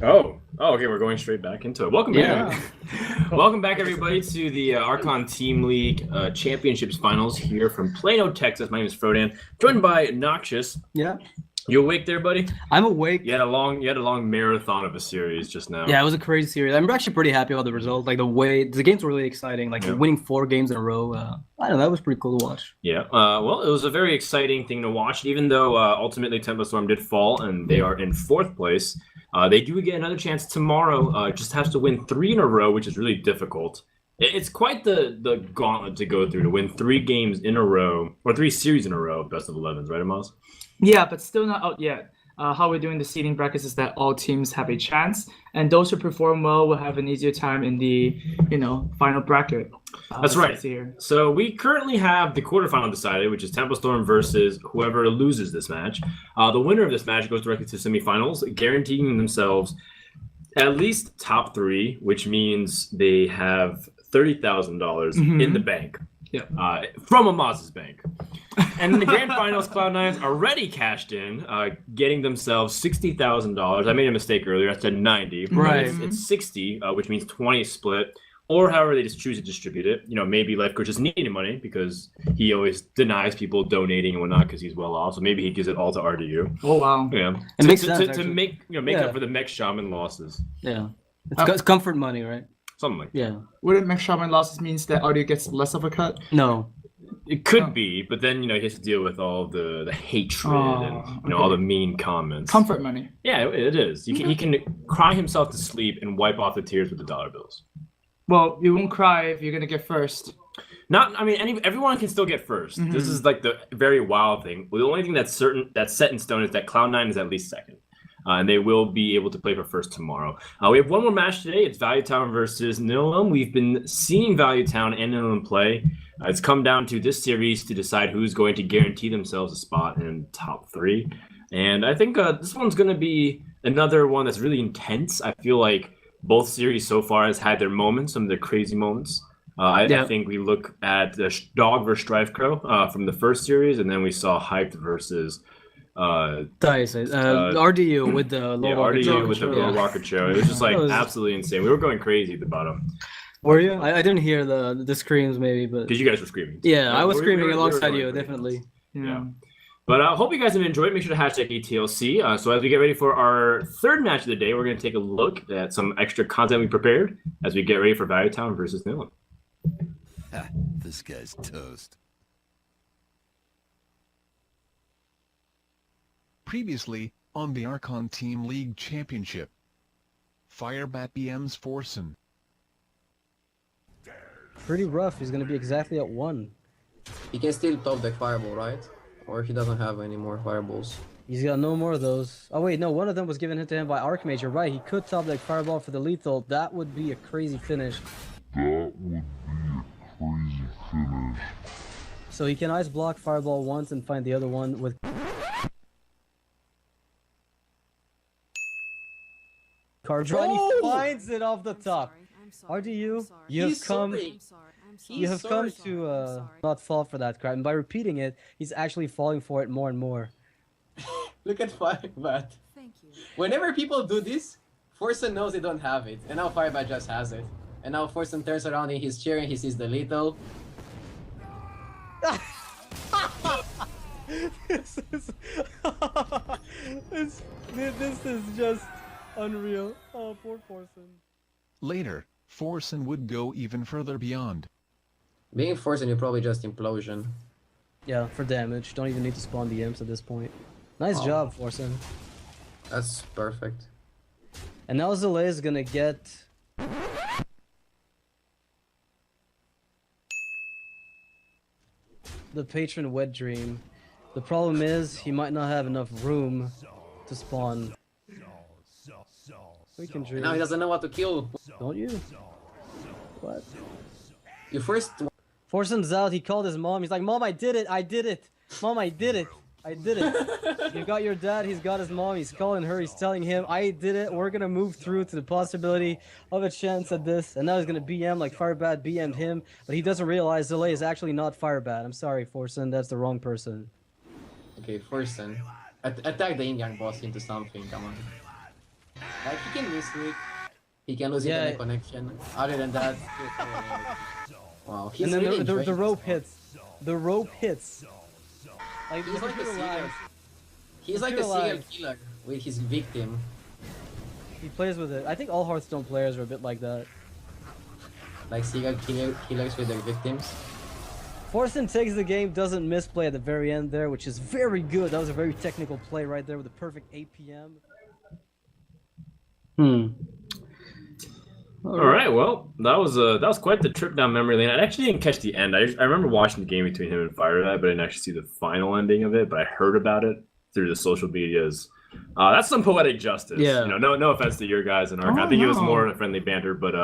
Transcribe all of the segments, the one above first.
Okay, we're going straight back into it. Welcome back. Welcome back, everybody, to the Archon Team League Championships Finals here from Plano, Texas. My name is Frodan, joined by Noxious. Yeah. You awake there, buddy? I'm awake. You had a long marathon of a series just now. Yeah, it was a crazy series. I'm actually pretty happy about the result. Like the games were really exciting. Like winning 4 games in a row. I don't know, that was pretty cool to watch. Yeah. Well, it was a very exciting thing to watch. Even though ultimately Tempo Storm did fall and they are in 4th place, they do get another chance tomorrow. Just has to win 3 in a row, which is really difficult. It's quite the gauntlet to go through to win 3 games in a row or 3 series in a row, best of 11s, right, Amos? Yeah, but still not out yet. How we're doing the seeding brackets is that all teams have a chance, and those who perform well will have an easier time in the final bracket. That's right. So we currently have the quarterfinal decided, which is Tempo Storm versus whoever loses this match. The winner of this match goes directly to semifinals, guaranteeing themselves at least top 3, which means they have $30,000 in the bank. Yeah. From Amaz's bank. And in the grand finals, Cloud9's already cashed in, getting themselves $60,000. I made a mistake earlier. I said 90. Right. It's 60, which means 20 split, or however they just choose to distribute it. Maybe Life Coach just needed money because he always denies people donating and whatnot because he's well off. So maybe he gives it all to RDU. Oh wow. Yeah. It makes sense, to make up for the Mech Shaman losses. Yeah. It's comfort money, right? Something like that. Yeah. Wouldn't Mech Shaman losses means that audio gets less of a cut? No. It could be, but then he has to deal with all the hatred and all the mean comments. Comfort money. Yeah, it is. He can cry himself to sleep and wipe off the tears with the dollar bills. Well, you won't cry if you're gonna get first. Everyone can still get first. This is like the very wild thing. The only thing that's set in stone is that Cloud9 is at least second. And they will be able to play for first tomorrow. We have one more match today. It's Value Town versus Nihilum. We've been seeing Value Town and Nihilum play. It's come down to this series to decide who's going to guarantee themselves a spot in top 3. And I think this one's going to be another one that's really intense. I feel like both series so far has had their moments, some of their crazy moments. I think we look at the Dog versus Strife Crow from the first series, and then we saw Hyped versus... RDU with the low rocket show. It was just like absolutely insane. We were going crazy at the bottom. Were you? I didn't hear the screams maybe, but because you guys were screaming. Yeah, I was screaming alongside you, definitely. Yeah. But I hope you guys have enjoyed. Make sure to hashtag ATLC. So as we get ready for our 3rd match of the day, we're going to take a look at some extra content we prepared as we get ready for Value Town versus Nihilum. This guy's toast. Previously on the Archon Team League Championship, Firebat BM's Forsen. Pretty rough. He's going to be exactly at 1. He can still top deck Fireball, right? Or he doesn't have any more Fireballs. He's got no more of those. Oh wait, no, one of them was given to him by Archmage. You're right, he could top deck Fireball for the lethal. That would be a crazy finish. So he can ice block Fireball once and find the other one with... card draw, and he finds it off the top. RDU, you have come to not fall for that crap, and by repeating it, he's actually falling for it more and more. Look at Firebat. Thank you. Whenever people do this, Forsen knows they don't have it, and now Firebat just has it. And now Forsen turns around and he's cheering, he sees the lethal. This is just unreal. Oh, poor Forsen. Later, Forsen would go even further beyond. Being Forsen, you probably just implosion. Yeah, for damage. Don't even need to spawn the imps at this point. Nice job, Forsen. That's perfect. And now Zalay is gonna get... the Patron Wet Dream. The problem is, he might not have enough room to spawn. We can dream. Now he doesn't know what to kill. Don't you? What? You first... Forsen's out, he called his mom. He's like, Mom, I did it! I did it! Mom, I did it! I did it! You got your dad, he's got his mom, he's calling her, he's telling him, I did it, we're gonna move through to the possibility of a chance at this. And now he's gonna BM like Firebat BM'd him, but he doesn't realize Zalay is actually not Firebat. I'm sorry, Forsen, that's the wrong person. Okay, Forsen. Attack the Yin Yang boss into something, come on. Like, he can misclick. He can lose internet connection. Other than that, wow, he's And then really the enjoying rope this. hits. The rope hits. Like, He's like a computer serial. lag. He's like a Computer serial lag. killer with his victim. He plays with it. I think all Hearthstone players are a bit like that. Like serial killers with their victims. Forsen takes the game, doesn't misplay at the very end there, which is very good. That was a very technical play right there with the perfect APM. All right, well, that was quite the trip down memory lane. I actually didn't catch the end. I remember watching the game between him and FireEye, but I didn't actually see the final ending of it. But I heard about it through the social medias. That's some poetic justice. Yeah. You know, no offense to your guys and Archon. I think it was more a friendly banter, but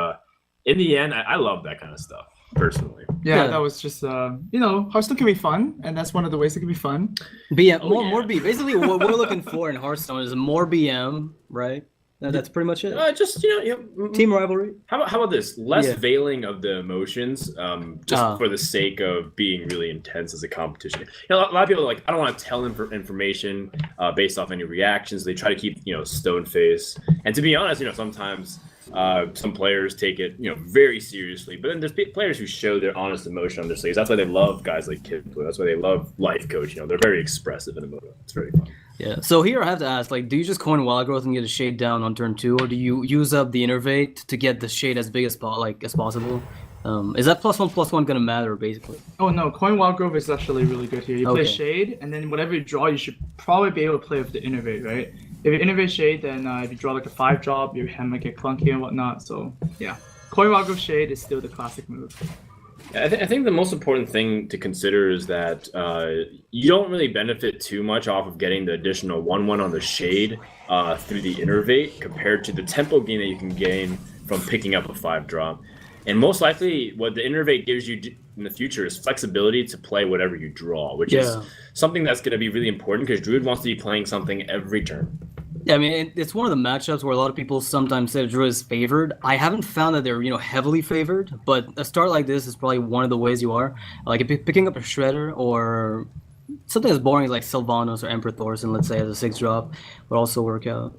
in the end, I love that kind of stuff personally. Yeah, that was just Hearthstone can be fun, and that's one of the ways it can be fun. BM, more B. Basically, what we're looking for in Hearthstone is more BM, right? That's pretty much it. Just Team rivalry. How about this? Less veiling of the emotions, just for the sake of being really intense as a competition. A lot of people are like, I don't want to tell information based off any reactions. They try to keep stone face. And to be honest, sometimes some players take it very seriously. But then there's players who show their honest emotion on their sleeves. That's why they love guys like Kid Blue. That's why they love Life Coach. They're very expressive and emotive. It's very fun. Yeah. So here I have to ask, do you just coin Wild Growth and get a shade down on turn 2, or do you use up the Innervate to get the shade as big as possible? Is that +1/+1 gonna matter basically? Oh no, coin Wild Grove is actually really good here. You play Shade, and then whatever you draw, you should probably be able to play with the Innervate, right? If you Innervate Shade, then if you draw like a 5-drop, your hand might get clunky and whatnot. So yeah, coin Wild Grove Shade is still the classic move. I think the most important thing to consider is that you don't really benefit too much off of getting the additional 1/1 on the shade through the Innervate compared to the tempo gain that you can gain from picking up a 5-drop. And most likely, what the Innervate gives you in the future is flexibility to play whatever you draw, which is something that's going to be really important because Druid wants to be playing something every turn. Yeah, I mean, it's one of the matchups where a lot of people sometimes say Druid is favored. I haven't found that they're, heavily favored, but a start like this is probably one of the ways you are. Like, if you're picking up a Shredder or something as boring as like Sylvanas or Emperor Thorson, let's say, as a 6-drop, would also work out.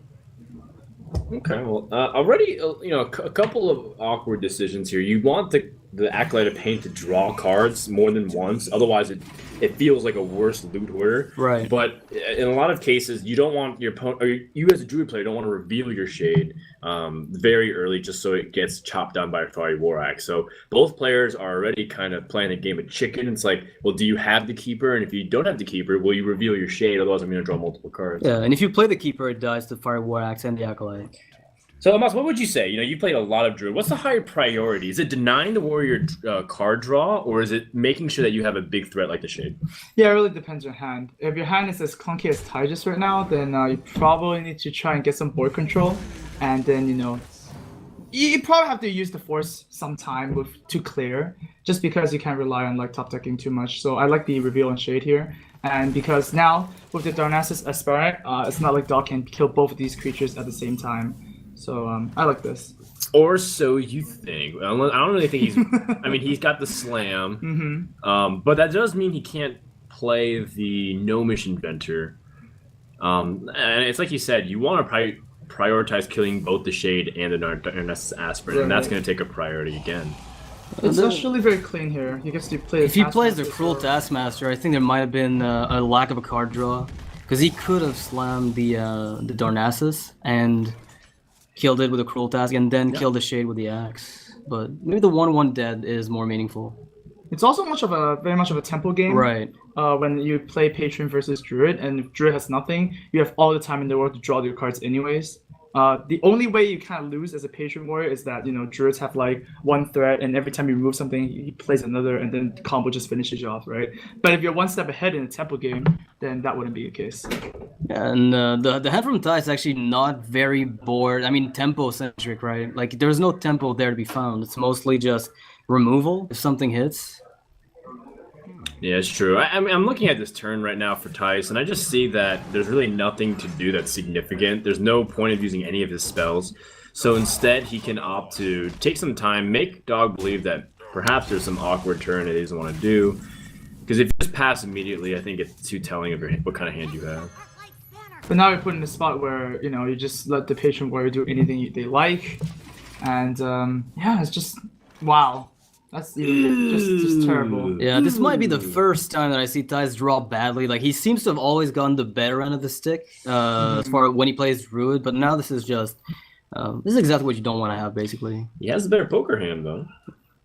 Okay, well, already, a couple of awkward decisions here. You want the Acolyte of Pain to draw cards more than once, otherwise it feels like a worse loot order. Right. But in a lot of cases, you don't want your opponent, or you as a Druid player don't want to reveal your shade very early just so it gets chopped down by a Fiery War Axe. So both players are already kind of playing a game of chicken. It's like, well, do you have the Keeper? And if you don't have the Keeper, will you reveal your shade? Otherwise, I'm going to draw multiple cards. Yeah, and if you play the Keeper, it dies to Fiery War Axe and the Acolyte. So, Amos, what would you say? You played a lot of Druid. What's the higher priority? Is it denying the warrior card draw, or is it making sure that you have a big threat like the Shade? Yeah, it really depends on your hand. If your hand is as clunky as Tygus right now, then you probably need to try and get some board control. And then, you probably have to use the Force sometime to clear, just because you can't rely on top decking too much. So I like the reveal on Shade here. And because now, with the Darnassus Aspirant, it's not like Dog can kill both of these creatures at the same time. So I like this. Or so you think. I don't really think he's... I mean, he's got the Slam. But that does mean he can't play the Gnomish Inventor. And it's like you said, you want to prioritize killing both the Shade and the Darnassus Aspirant. And that's going to take a priority again. It's actually very clean here. He gets to play. If he plays the Cruel Taskmaster, I think there might have been a lack of a card draw. Because he could have slammed the Darnassus and killed it with a Cruel Task, and then killed the Shade with the Axe. But maybe the 1/1 dead is more meaningful. It's also very much of a tempo game. Right. When you play Patron versus Druid, and if Druid has nothing, you have all the time in the world to draw your cards anyways. The only way you kind of lose as a Patron warrior is that Druids have like one threat, and every time you remove something, he plays another, and then the combo just finishes you off, right? But if you're one step ahead in a tempo game, then that wouldn't be the case. And the hand from Tai is actually not very board. I mean, tempo centric, right? Like there's no tempo there to be found. It's mostly just removal if something hits. Yeah, it's true. I'm looking at this turn right now for Tice, and I just see that there's really nothing to do that's significant. There's no point of using any of his spells. So instead, he can opt to take some time, make Dog believe that perhaps there's some awkward turn that he doesn't want to do. Because if you just pass immediately, I think it's too telling of what kind of hand you have. But now you're put in a spot where, you know, you just let the patron warrior do anything they like. And, yeah, it's just, wow. That's even just terrible. Yeah, this might be the first time that I see Thais draw badly. Like, he seems to have always gotten the better end of the stick as far as when he plays Druid, but now this is just... this is exactly what you don't want to have, basically. He has a better poker hand, though.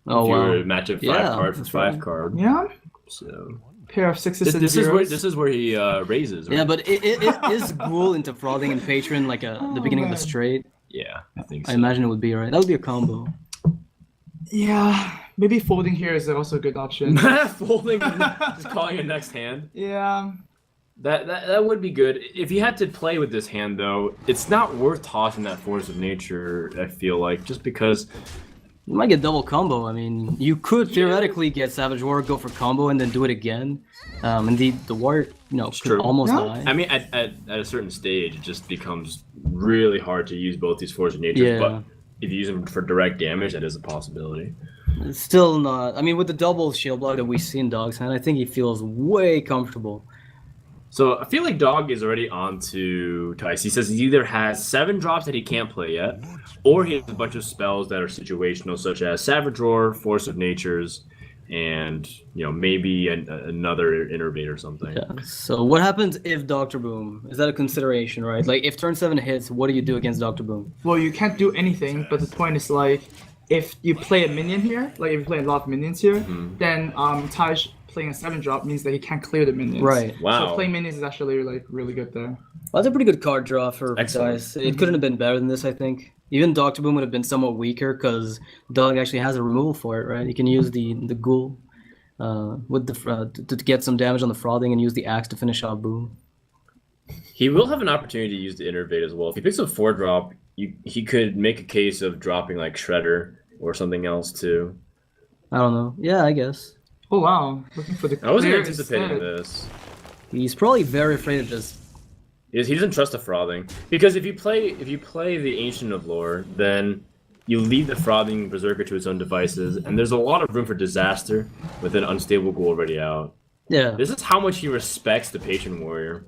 Oh, if wow. you're a match of 5 card for 5 card. Yeah. So Pair of sixes and this zeros. is where he raises. Right? Yeah, but it is Ghoul into Frothing and Patron like the beginning of the straight. Yeah, I think so. I imagine it would be, right? That would be a combo. Yeah, maybe folding here is also a good option. Folding, just calling it next hand. Yeah. That would be good. If you had to play with this hand, though, it's not worth tossing that Force of Nature, I feel like, just because... You might get double combo. I mean, you could theoretically get Savage Warrior, go for combo, and then do it again. And the Warrior, you know, could true. almost Yeah. die. I mean, at a certain stage, it just becomes really hard to use both these Force of Natures, Yeah. but if you use them for direct damage, that is a possibility. It's still not... I mean, with the double shield block that we see in Dog's hand, I think he feels way comfortable. So I feel like Dog is already on to Tice. He says he either has 7 drops that he can't play yet, or he has a bunch of spells that are situational, such as Savage Roar, Force of Natures, and maybe another Innervate or something. Yeah. So what happens if Dr. Boom? Is that a consideration, right? Like, if turn 7 hits, what do you do against Dr. Boom? Well, you can't do anything, but the point is, like, if you play a minion here, like if you play a lot of minions here, then Taj playing a 7-drop means that he can't clear the minions. Right. Wow. So playing minions is actually like really good there. Well, that's a pretty good card draw for Excellent. Dice. It couldn't have been better than this, I think. Even Dr. Boom would have been somewhat weaker because Dog actually has a removal for it, right? You can use the Ghoul with the to get some damage on the Frothing and use the Axe to finish off Boom. He will have an opportunity to use the Innervate as well. If he picks a 4-drop, he could make a case of dropping like Shredder or something else too. I don't know. Yeah, I guess. Oh wow, looking for the I wasn't clear anticipating instead. this. He's probably very afraid of this. He doesn't trust the Frothing because if you play the Ancient of Lore, then you leave the Frothing Berserker to its own devices, and there's a lot of room for disaster with an unstable Ghoul already out. Yeah. This is how much he respects the Patron Warrior.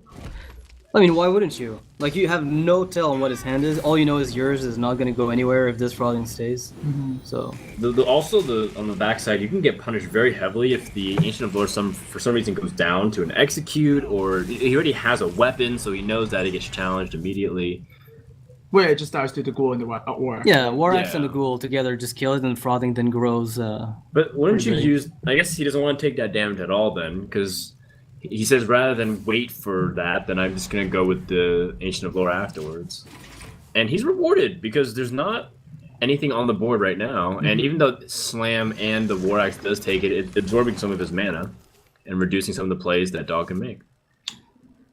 I mean, why wouldn't you? Like, you have no tell on what his hand is. All you know is yours is not going to go anywhere if this Frothing stays. So... Also, on the backside, you can get punished very heavily if the Ancient of Lore for some reason goes down to an execute, or he already has a weapon, so he knows that he gets challenged immediately. Wait, it just dies to the Ghoul in the war. Yeah, War Axe and the Yeah. Ghoul together just kill it, and Frothing then grows. But wouldn't you Pretty big. use... I guess he doesn't want to take that damage at all then, because he says rather than wait for that, then I'm just going to go with the Ancient of Lore afterwards. And he's rewarded, because there's not anything on the board right now, and even though Slam and the War Axe does take it, it's absorbing some of his mana and reducing some of the plays that Dog can make.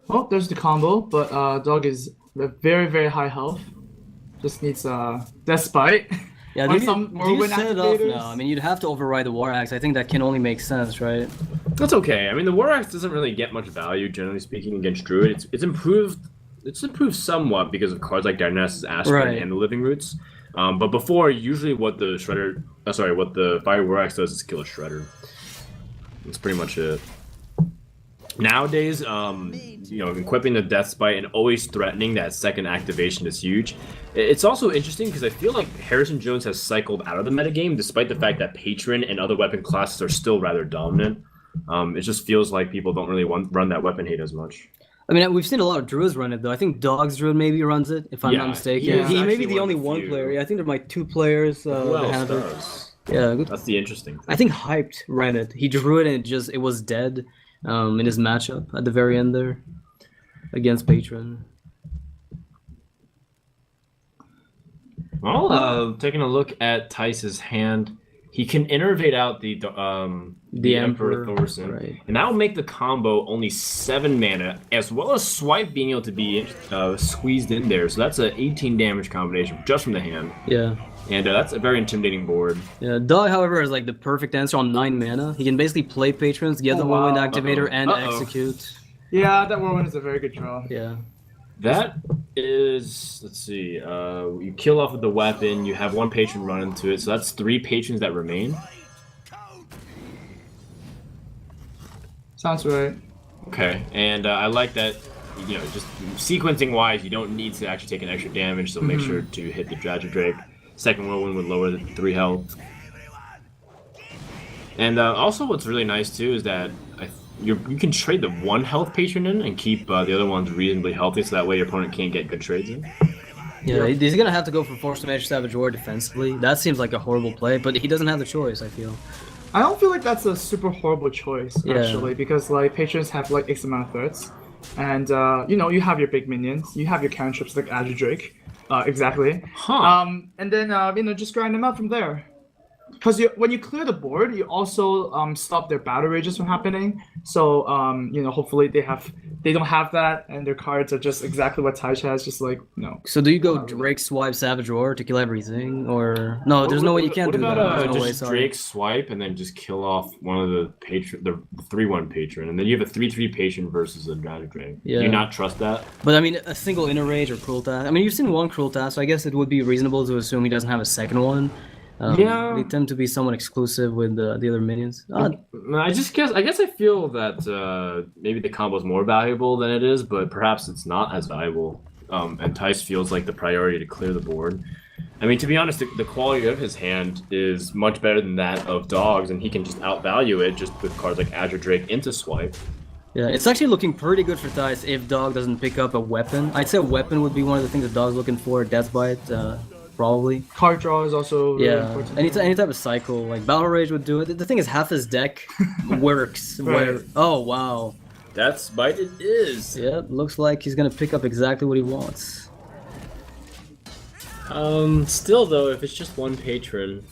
Well, there's the combo, but Dog is very, very high health. Just needs Despite. Yeah, On do you, some do you Morrowind set it off activators? now? I mean, you'd have to override the War Axe. I think that can only make sense, right? That's okay. I mean, the War Axe doesn't really get much value, generally speaking, against Druid. It's improved. It's improved somewhat because of cards like Dionysus Aspirin Right. and the Living Roots. But before, usually what the what the Fire War Axe does is kill a Shredder. That's pretty much it. Nowadays, equipping the Death Spite and always threatening that second activation is huge. It's also interesting because I feel like Harrison Jones has cycled out of the metagame, despite the fact that Patron and other weapon classes are still rather dominant. It just feels like people don't really run that weapon hate as much. I mean, we've seen a lot of Druids run it, though. I think Dog's Druid maybe runs it, if I'm Yeah, not mistaken. yeah. He may Actually be the one only of the one few. player. Yeah, I think there might 2 players Who that else have it. does? Yeah, good. That's the interesting thing. I think Hyped ran it. He drew it and it was dead in his matchup at the very end there against Patron. Well, taking a look at Tice's hand, he can innervate out the Emperor Thorson, right. and that will make the combo only 7 mana, as well as Swipe being able to be squeezed in there. So that's an 18 damage combination just from the hand, Yeah. and that's a very intimidating board. Yeah, Dog, however, is like the perfect answer on 9 mana. He can basically play Patrons, get the wow. Whirlwind Activator, and Uh-oh. execute. Yeah, that Whirlwind is a very good draw. Yeah. That is, let's see, you kill off with the weapon, you have 1 patron run into it, so that's 3 patrons that remain. Sounds right. Okay, and I like that you know, just sequencing wise, you don't need to actually take an extra damage, so make sure to hit the Dragon Drake. Second Whirlwind would lower the 3 health. And also, what's really nice too is that you can trade the 1 health patron in and keep the other ones reasonably healthy, so that way your opponent can't get good trades in. Yeah, he's gonna have to go for Force Damage Savage War defensively. That seems like a horrible play, but he doesn't have the choice, I feel. I don't feel like that's a super horrible choice, actually, because like patrons have like X amount of threats, and you know, you have your big minions, you have your cantrips like Azure Drake, exactly. And then you know, just grind them out from there. Because when you clear the board, you also stop their battle rages from happening. So you know, hopefully they don't have that, and their cards are just exactly what Taisha has, just like So do you go Drake swipe Savage Roar to kill everything, or no? There's no way you can't do that. What There's about no way, just sorry. Drake swipe and then just kill off one of the 3/1 patron, and then you have a 3/3 patron versus a Dragon Drake. Yeah. Do you not trust that? But I mean, a single Inner Rage or Cruel Task. I mean, you've seen one Cruel Task, so I guess it would be reasonable to assume he doesn't have a second one. Yeah. They tend to be somewhat exclusive with the other minions. I guess I feel that maybe the combo is more valuable than it is, but perhaps it's not as valuable. And Tice feels like the priority to clear the board. I mean, to be honest, the quality of his hand is much better than that of Dog's, and he can just outvalue it just with cards like Azure Drake into swipe. Yeah, it's actually looking pretty good for Tice if Dog doesn't pick up a weapon. I'd say a weapon would be one of the things that Dog's looking for. Deathbite, probably. card draw is also really Yeah, important. any type of cycle, like Battle Rage would do it. The thing is, half his deck works. Right. Oh, wow. That's bite it is. Yeah, looks like he's gonna pick up exactly what he wants. Still though, if it's just 1 patron.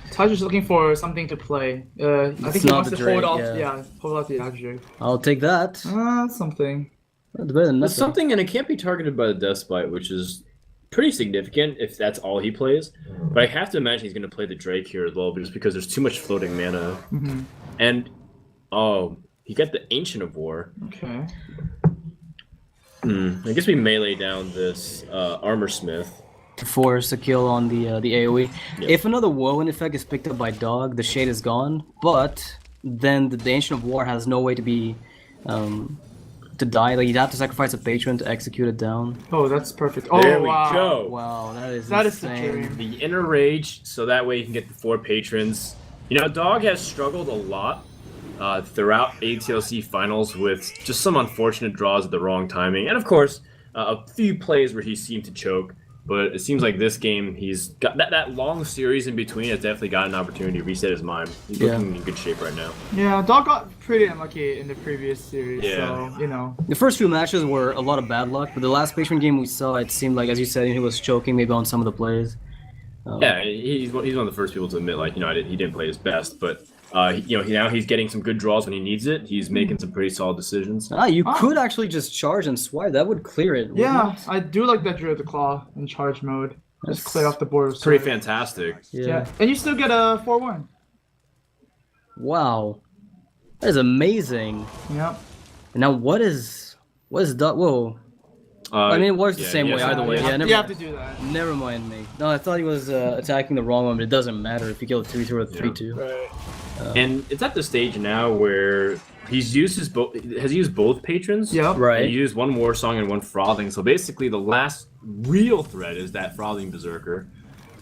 Taisha's looking for something to play. I think he not wants the to hold Drake, off. yeah. Yeah, hold off the Azure. I'll take that. Something. That's better than It's nothing. something, and it can't be targeted by the Deathbite, which is pretty significant if that's all he plays. But I have to imagine he's going to play the Drake here as well, just because there's too much floating mana. And he got the Ancient of War. Okay. I guess we melee down this Armor Smith. To force a kill on the AoE. Yeah. If another Whirlwind effect is picked up by Dog, the Shade is gone. But then the Ancient of War has no way to be to die. Like, you'd have to sacrifice a patron to execute it down. Oh, that's perfect. Oh, There we wow. go. Wow, that is the insane. dream. The Inner Rage, so that way you can get the 4 patrons. You know, Dog has struggled a lot throughout ATLC finals with just some unfortunate draws at the wrong timing. And of course, a few plays where he seemed to choke. But it seems like this game, he's got that long series in between has definitely got an opportunity to reset his mind. He's looking in good shape right now. Yeah, Dog got pretty unlucky in the previous series, Yeah. so, you know. The first few matches were a lot of bad luck, but the last patron game we saw, it seemed like, as you said, he was choking maybe on some of the plays. Yeah, he's one of the first people to admit, like, you know, he didn't play his best, but you know, now he's getting some good draws when he needs it. He's making some pretty solid decisions. You could actually just charge and swipe. That would clear it. wouldn't Yeah, it? I do like that Druid the Claw in charge mode. Just clear off the board. With Pretty sword. fantastic. Yeah, and you still get a 4/1. Wow. That is amazing. Yep. Now what is Dog? Whoa. I mean, it works the same way either way. Yeah, you have to do that. Never mind me. No, I thought he was attacking the wrong one, but it doesn't matter if you kill a 3-2 or a 3-2. Right. And it's at the stage now where he's used both patrons. Yep. Right. He used 1 War Song and 1 Frothing. So basically, the last real threat is that Frothing Berserker,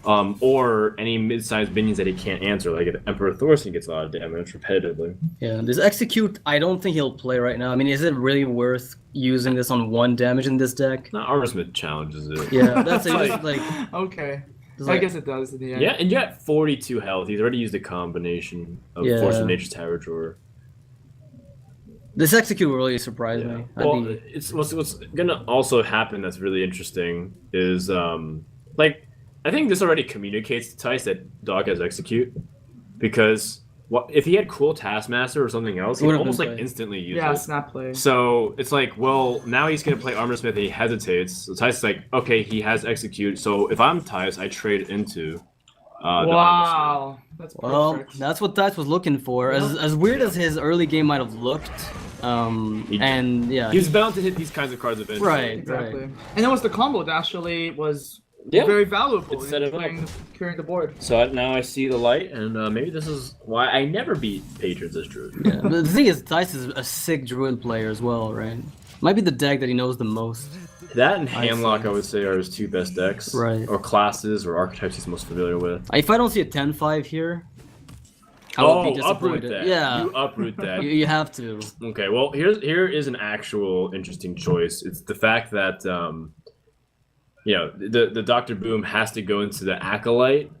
or any mid-sized minions that he can't answer, like if Emperor Thorson gets a lot of damage repetitively. Yeah, this Execute, I don't think he'll play right now. I mean, is it really worth using this on 1 damage in this deck? No, Armorsmith challenges it. Yeah, that's it. Just like, Okay. It's I like- guess it does in the end. Yeah, and you're at 42 health. He's already used a combination of Yeah. Force of Nature's Tower Drawer. this Execute will really surprise me. Well, it's what's gonna also happen that's really interesting is like I think this already communicates to Tice that Dog has Execute, because if he had Cool Taskmaster or something else, he would Would've almost been like played. instantly use Yeah, it. snap play. So it's like, well, now he's gonna play Armor Smith and he hesitates. So Tice is like, okay, he has Execute. So if I'm Tice, I trade into the Armor Wow. That's well, perfect. that's what Tice was looking for. As weird as his early game might have looked, and yeah, Smith. He was bound to hit these kinds of cards eventually. right, Exactly. right. And it was the combo that actually was Yeah. very valuable It's set in it up. carrying the board. So now I see the light, and maybe this is why I never beat Patrons as Druid. Yeah, but the thing is, Dice is a sick Druid player as well, right? Might be the deck that he knows the most. That and Hamlock, I would say, are his two best decks. Right. Or classes or archetypes he's most familiar with. If I don't see a 10-5 here, I will be uproot disappointed. that. Yeah, You uproot that. you have to. Okay, well, here is an actual interesting choice. It's the fact that, the Dr. Boom has to go into the Acolyte,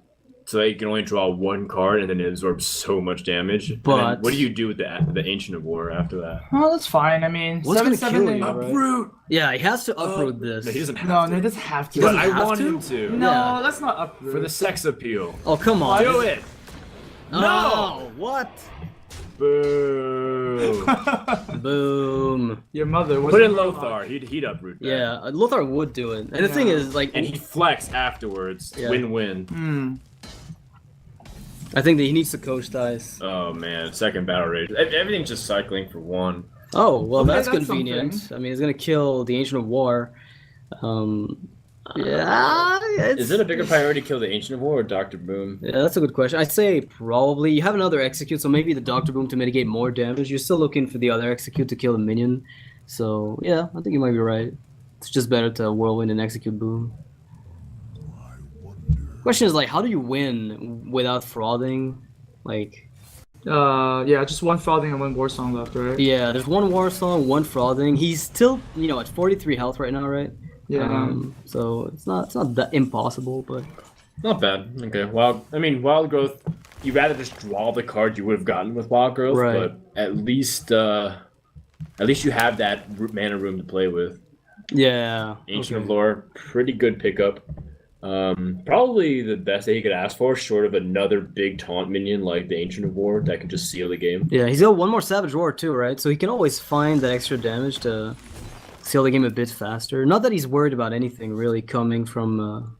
so that he can only draw one card, and then it absorbs so much damage. And then But- what do you do with the Ancient of War after that? Oh, that's fine. I mean, What's gonna kill 7/7. you, right? Uproot! Yeah, he has to uproot this. No, he doesn't have No, to. no, it doesn't have to. But doesn't I have want to? him to. No, Yeah. that's not uproot. For the sex appeal. Oh, come on. Do it! No! What? Boo! Boom. Your mother was. Put in Lothar. He'd uproot that. Yeah, Lothar would do it. And the thing is, like, And he'd flex afterwards. Yeah. Win-win. Hmm. I think that he needs to coach Dice. Oh man, second battle rage. Everything's just cycling for one. Oh, well, Okay, that's that's convenient. something. I mean, it's gonna kill the Ancient of War. Yeah, Is it a bigger priority to kill the Ancient of War or Dr. Boom? Yeah, that's a good question. I'd say probably. You have another execute, so maybe the Doctor Boom to mitigate more damage. You're still looking for the other execute to kill the minion. So yeah, I think you might be right. It's just better to whirlwind and execute Boom. Question is like, how do you win without frauding? Like, Yeah, just one frothing and one war song left, right? yeah, there's one war song, one frauding. He's still, at 43 health right now, right? Yeah. So it's not that impossible, but Not bad. Okay. Wild Growth. You'd rather just draw the card you would have gotten with Wild Growth, Right. but at least you have that mana room to play with. yeah. Ancient okay. of Lore, pretty good pickup. Probably the best that he could ask for, short of another big taunt minion like the Ancient of War that could just seal the game. Yeah, he's got one more Savage Roar too, right? So he can always find that extra damage to seal the game a bit faster. Not that he's worried about anything really coming from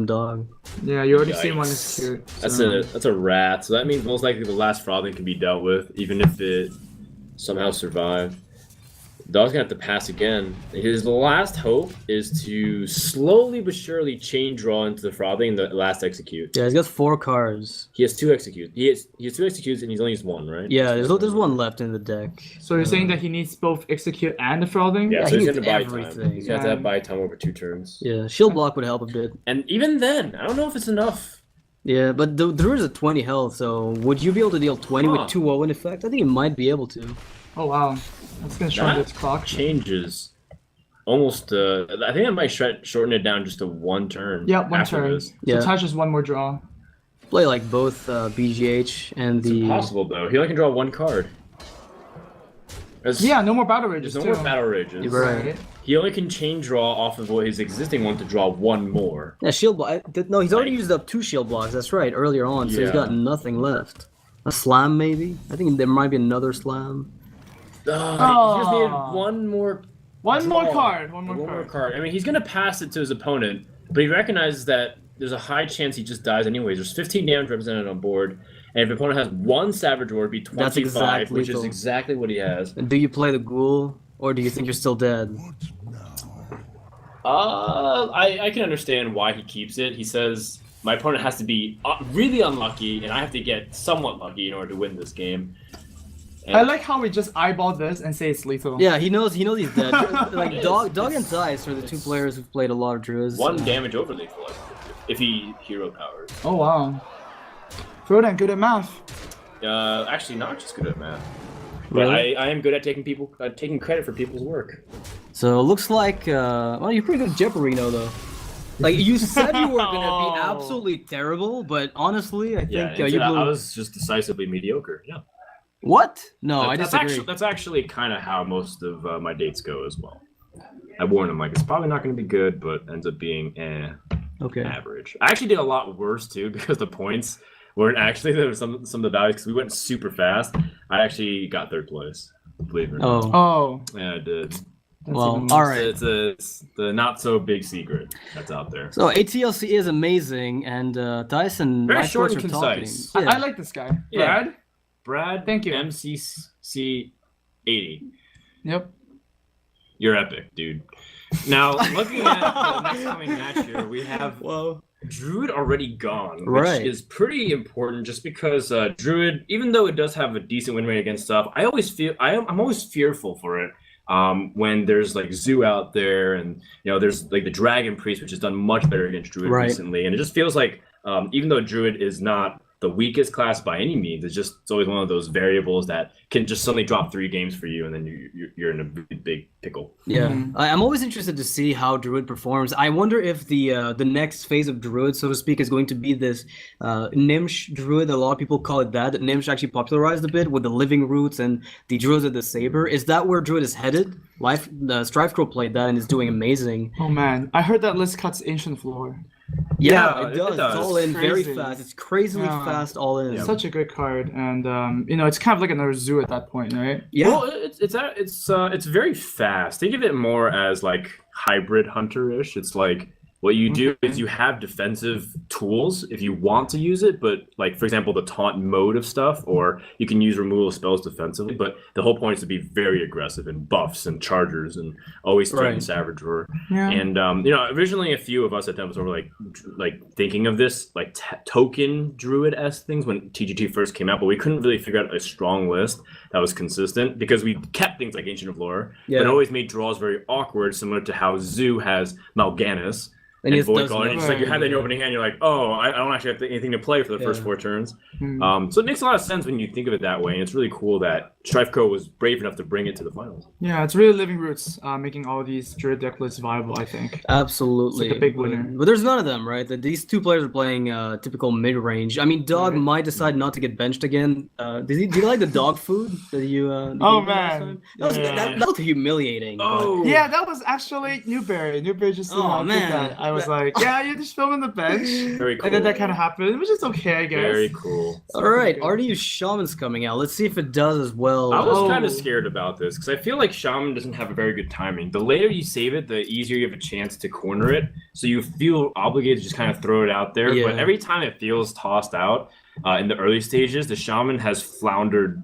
Dog. Yeah, you already seen one is Yikes. cute. That's so- that's a rat, so that means most likely the last frothing can be dealt with, even if it somehow survived. Dog's gonna have to pass again. His last hope is to slowly but surely chain draw into the frothing in the last execute. Yeah, he's got 4 cards. He has 2 executes. He has 2 executes and he's only used 1, right? Yeah, there's one left in the deck. So you're saying that he needs both execute and the frothing? Yeah, Yeah, so he he's gonna needs buy time. everything. He's gonna have to have buy time over 2 turns. Yeah, Shield Block would help a bit. And even then, I don't know if it's enough. Yeah, but there is a 20 health, so would you be able to deal 20 Huh. with 2-0 in effect? I think you might be able to. Oh wow, that's gonna shorten That its clock. changes almost. I think I might shorten it down just to 1 turn. Yeah, one after turn. this. So Yeah. Taj just one more draw. Play like both BGH and It's the... impossible though. He only can draw 1 card. Yeah, no more battle rages There's no too. more battle rages. You're right. He only can chain draw off of his existing one to draw 1 more. Yeah, Shield Block. No, he's already used up 2 Shield Blocks, that's right, earlier on, so he's Yeah. got nothing left. A Slam, maybe? I think there might be another Slam. He just needed Aw. 1 more. One more draw. card. One more One more card. card. I mean, he's gonna pass it to his opponent, but he recognizes that there's a high chance he just dies anyways. There's 15 damage represented on board, and if the opponent has 1 Savage War, it'd be 25, That's exact which is lethal. exactly what he has. And do you play the Ghoul, or do you think you're still dead? I can understand why he keeps it. He says my opponent has to be really unlucky, and I have to get somewhat lucky in order to win this game. And I like how we just eyeball this and say it's lethal. Yeah, he knows he's dead. Like, Dog and Dice are the 2 players who've played a lot of Druids. 1 damage over lethal, if he hero powers. Oh wow. Frodan, good at math. Actually, not just good at math, but Really? I am good at taking credit for people's work. So it looks like, well, you're pretty good at Jeoparino, though. Like, you said you were gonna be absolutely terrible, but honestly, I think Yeah, you blew... I was just decisively mediocre. Yeah. What? No, I that's disagree. that's actually kind of how most of my dates go as well. I warned him like it's probably not going to be good, but ends up being Okay. average. I actually did a lot worse too because the points weren't actually there were some of the values because we went super fast. I actually got 3rd place. Believe it or not. Oh. Oh. Yeah, I did. That's Well, even all worse. right. It's the not so big secret that's out there. So ATLC is amazing, and Dyson... Very my short thoughts and are talking. concise. Yeah. I like this guy. Yeah. Brad? Brad, Thank you. MCC 80. Yep. You're epic, dude. Now, looking at the next coming match here, we have Whoa. Druid already gone, which Right. is pretty important just because Druid, even though it does have a decent win rate against stuff, I'm always fearful for it. When there's like Zoo out there, and there's like the Dragon Priest, which has done much better against Druid Right. recently, and it just feels like even though Druid is not the weakest class by any means, it's always one of those variables that can just suddenly drop 3 games for you, and then you're in a big pickle. Yeah, Mhm. I'm always interested to see how Druid performs. I wonder if the next phase of Druid, so to speak, is going to be this Nimsh Druid. A lot of people call it that. That Nimsh actually popularized a bit with the Living Roots and the Druids of the Saber. Is that where Druid is headed? Strife Crow played that and is doing amazing. Oh man, I heard that list cuts Ancient Floor. Yeah, Yeah, it does. it does. It's all in very Crazy. fast. It's crazily Yeah. fast all in. Such a good card, and it's kind of like another Zoo at that point, right? Yeah. Well, it's very fast. Think of it more as like hybrid hunter-ish. It's like what you do is you have defensive tools if you want to use it, but like for example the taunt mode of stuff, or you can use removal spells defensively. But the whole point is to be very aggressive in buffs and chargers and always threaten Right. Savage Roar. Yeah. And originally a few of us at Tempest were like thinking of this like token druid-esque things when TGT first came out, but we couldn't really figure out a strong list that was consistent because we kept things like Ancient of Lore, Yeah. but it always made draws very awkward, similar to how Zoo has Mal'Ganis And and it Void does Caller. And it's like you have that in your opening hand, you're like, oh, I don't actually have anything to play for the first Yeah. 4 turns. Hmm. So it makes a lot of sense when you think of it that way, and it's really cool that Strifeco was brave enough to bring it to the finals. Yeah, it's really Living Roots making all these Druid deck lists viable, I think. Absolutely. It's like a big winner. But there's none of them, right? These two players are playing typical mid-range. I mean, Dog Right. might decide not to get benched again. Do you like the dog food that you? That Oh, you gave last man. time? That was, Yeah. that was humiliating. but- Oh, Yeah, that was actually Newberry. Newberry just Oh, did man. that. I was like, yeah, you just film on the bench. Very cool. And then that kind of happened, which is okay, I guess. Very cool. All right, good. RDU Shaman's coming out. Let's see if it does as well. I was Oh. kind of scared about this because I feel like Shaman doesn't have a very good timing. The later you save it, the easier you have a chance to corner it. So you feel obligated to just kind of throw it out there. Yeah. But every time it feels tossed out in the early stages, the Shaman has floundered,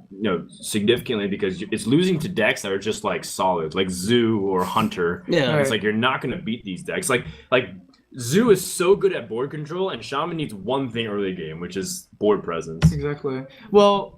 significantly because it's losing to decks that are just like solid, like Zoo or Hunter. Yeah. It's like you're not going to beat these decks. Like Zoo is so good at board control, and Shaman needs one thing early game, which is board presence. Exactly. Well,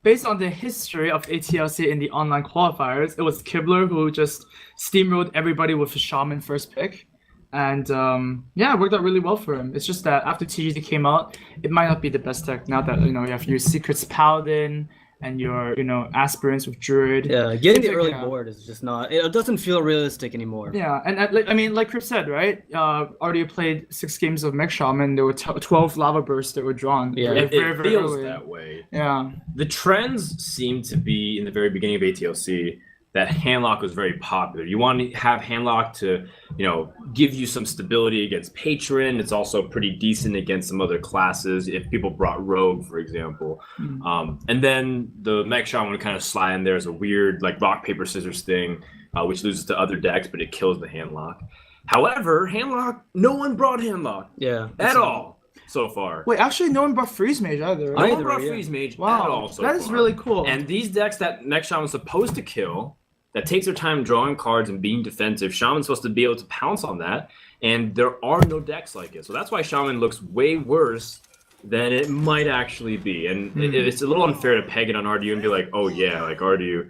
based on the history of ATLC in the online qualifiers, it was Kibler who just steamrolled everybody with the Shaman first pick. And it worked out really well for him. It's just that after TGT came out, it might not be the best deck now that you have your Secrets Paladin and your aspirants with Druid. Yeah, getting the It's like, early yeah. board is just not. It doesn't feel realistic anymore. Yeah, and like Chris said, right? Already played 6 games of Mech Shaman. There were 12 lava bursts that were drawn. Yeah. It very, very feels early. that way. Yeah. The trends seem to be in the very beginning of ATLC that handlock was very popular. You want to have handlock to, give you some stability against Patron. It's also pretty decent against some other classes if people brought Rogue, for example. And then the Mech Shaman would kind of slide in there as a weird like rock, paper, scissors thing, which loses to other decks, but it kills the handlock. However, handlock, no one brought handlock Yeah. at all so far. Wait, actually, no one brought Freeze Mage either. No Right? one Either, brought yeah. Freeze Mage at Wow, all so that is far. really cool. And these decks that Mech Shaman's supposed to kill, that takes their time drawing cards and being defensive, Shaman's supposed to be able to pounce on that, and there are no decks like it. So that's why Shaman looks way worse than it might actually be. And it's a little unfair to peg it on RDU and be like, oh yeah, like RDU,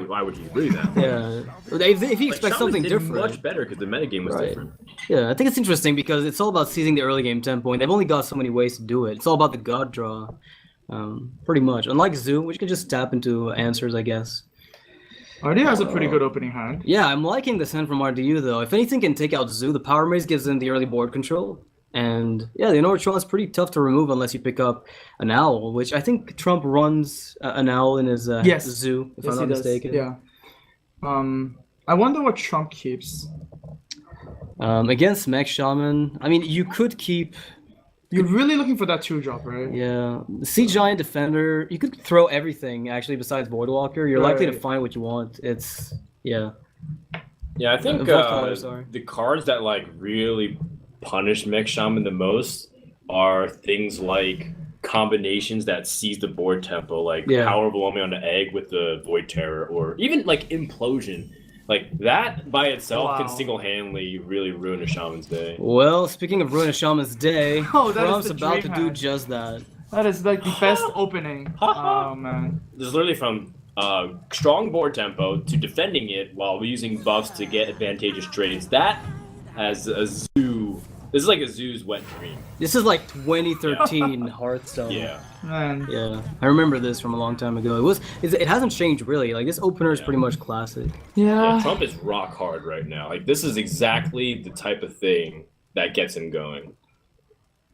why would you do that? Yeah. If you Like, expect Shaman something did different. much better because the metagame was Right. different. Yeah, I think it's interesting because it's all about seizing the early game tempo, and they've only got so many ways to do it. It's all about the god draw, pretty much. Unlike Zoo, which can just tap into answers, I guess. RDU has a pretty good opening hand. Yeah, I'm liking this hand from RDU though. If anything can take out Zoo, the Power Maze gives them the early board control. And yeah, the Ignore is pretty tough to remove unless you pick up an Owl, which I think Trump runs an Owl in his Yes. Zoo, if Yes, I'm he not does. mistaken. Yeah. I wonder what Trump keeps. Against Mech Shaman, I mean, you could keep. You're really looking for that 2-drop, right? Yeah, Sea Giant Defender. You could throw everything actually besides Voidwalker. You're likely to Right. find what you want. It's yeah. Yeah, I think Void Caller, sorry. the cards that like really punish Mech Shaman the most are things like combinations that seize the board tempo, like Yeah. Power Overwhelming on the Egg with the Void Terror, or even like Implosion. Like that by itself can Wow. single-handedly really ruin a shaman's day. Well, speaking of Ruin a Shaman's Day, Oh, that is Crumb's the about to dream do hand. just that. That is like the best opening. Oh man. This is literally from strong board tempo to defending it while using buffs to get advantageous trades. That has a zoo. This is like a zoo's wet dream. This is like 2013 Hearthstone. Yeah. Man. Yeah, I remember this from a long time ago. It hasn't changed really. Like this opener is pretty much classic. Yeah, Yeah. Trump is rock hard right now. Like this is exactly the type of thing that gets him going.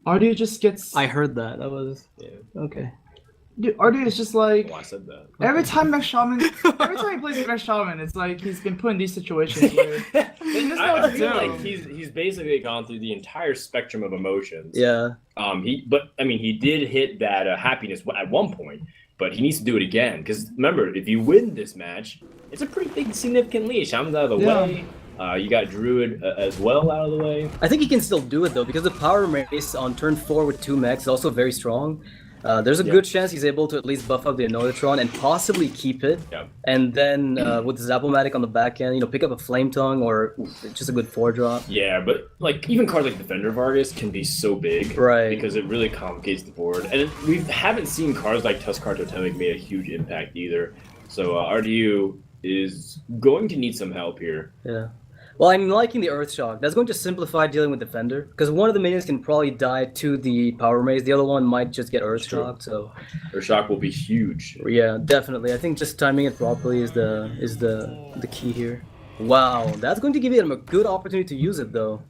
Ardu just gets. I heard that. That was Yeah. okay. Dude, Ardu is just like. Oh, I said that. Every time Mech Shaman, every time he plays Mech Shaman, it's like he's been put in these situations where he doesn't know I what to feel do. like he's basically gone through the entire spectrum of emotions. Yeah. He did hit that happiness at one point, but he needs to do it again. Because remember, if you win this match, it's a pretty big, significant lead. Shaman's out of the Yeah. way. You got Druid as well out of the way. I think he can still do it though because the power race on turn 4 with 2 mechs is also very strong. There's a good chance he's able to at least buff up the Annoyatron and possibly keep it. Yep. And then with Zapomatic on the back end, pick up a Flame Tongue or just a good 4-drop. Yeah, but like even cards like Defender of Argus can be so big, Right. Because it really complicates the board, and we haven't seen cards like Tuskar Totemic make a huge impact either. So RDU is going to need some help here. Yeah. Well, I'm liking the Earth Shock. That's going to simplify dealing with Defender because one of the minions can probably die to the Power Maze. The other one might just get Earth True. Shocked. So Urshak will be huge. yeah, definitely. I think just timing it properly is the key here. Wow, that's going to give him a good opportunity to use it though.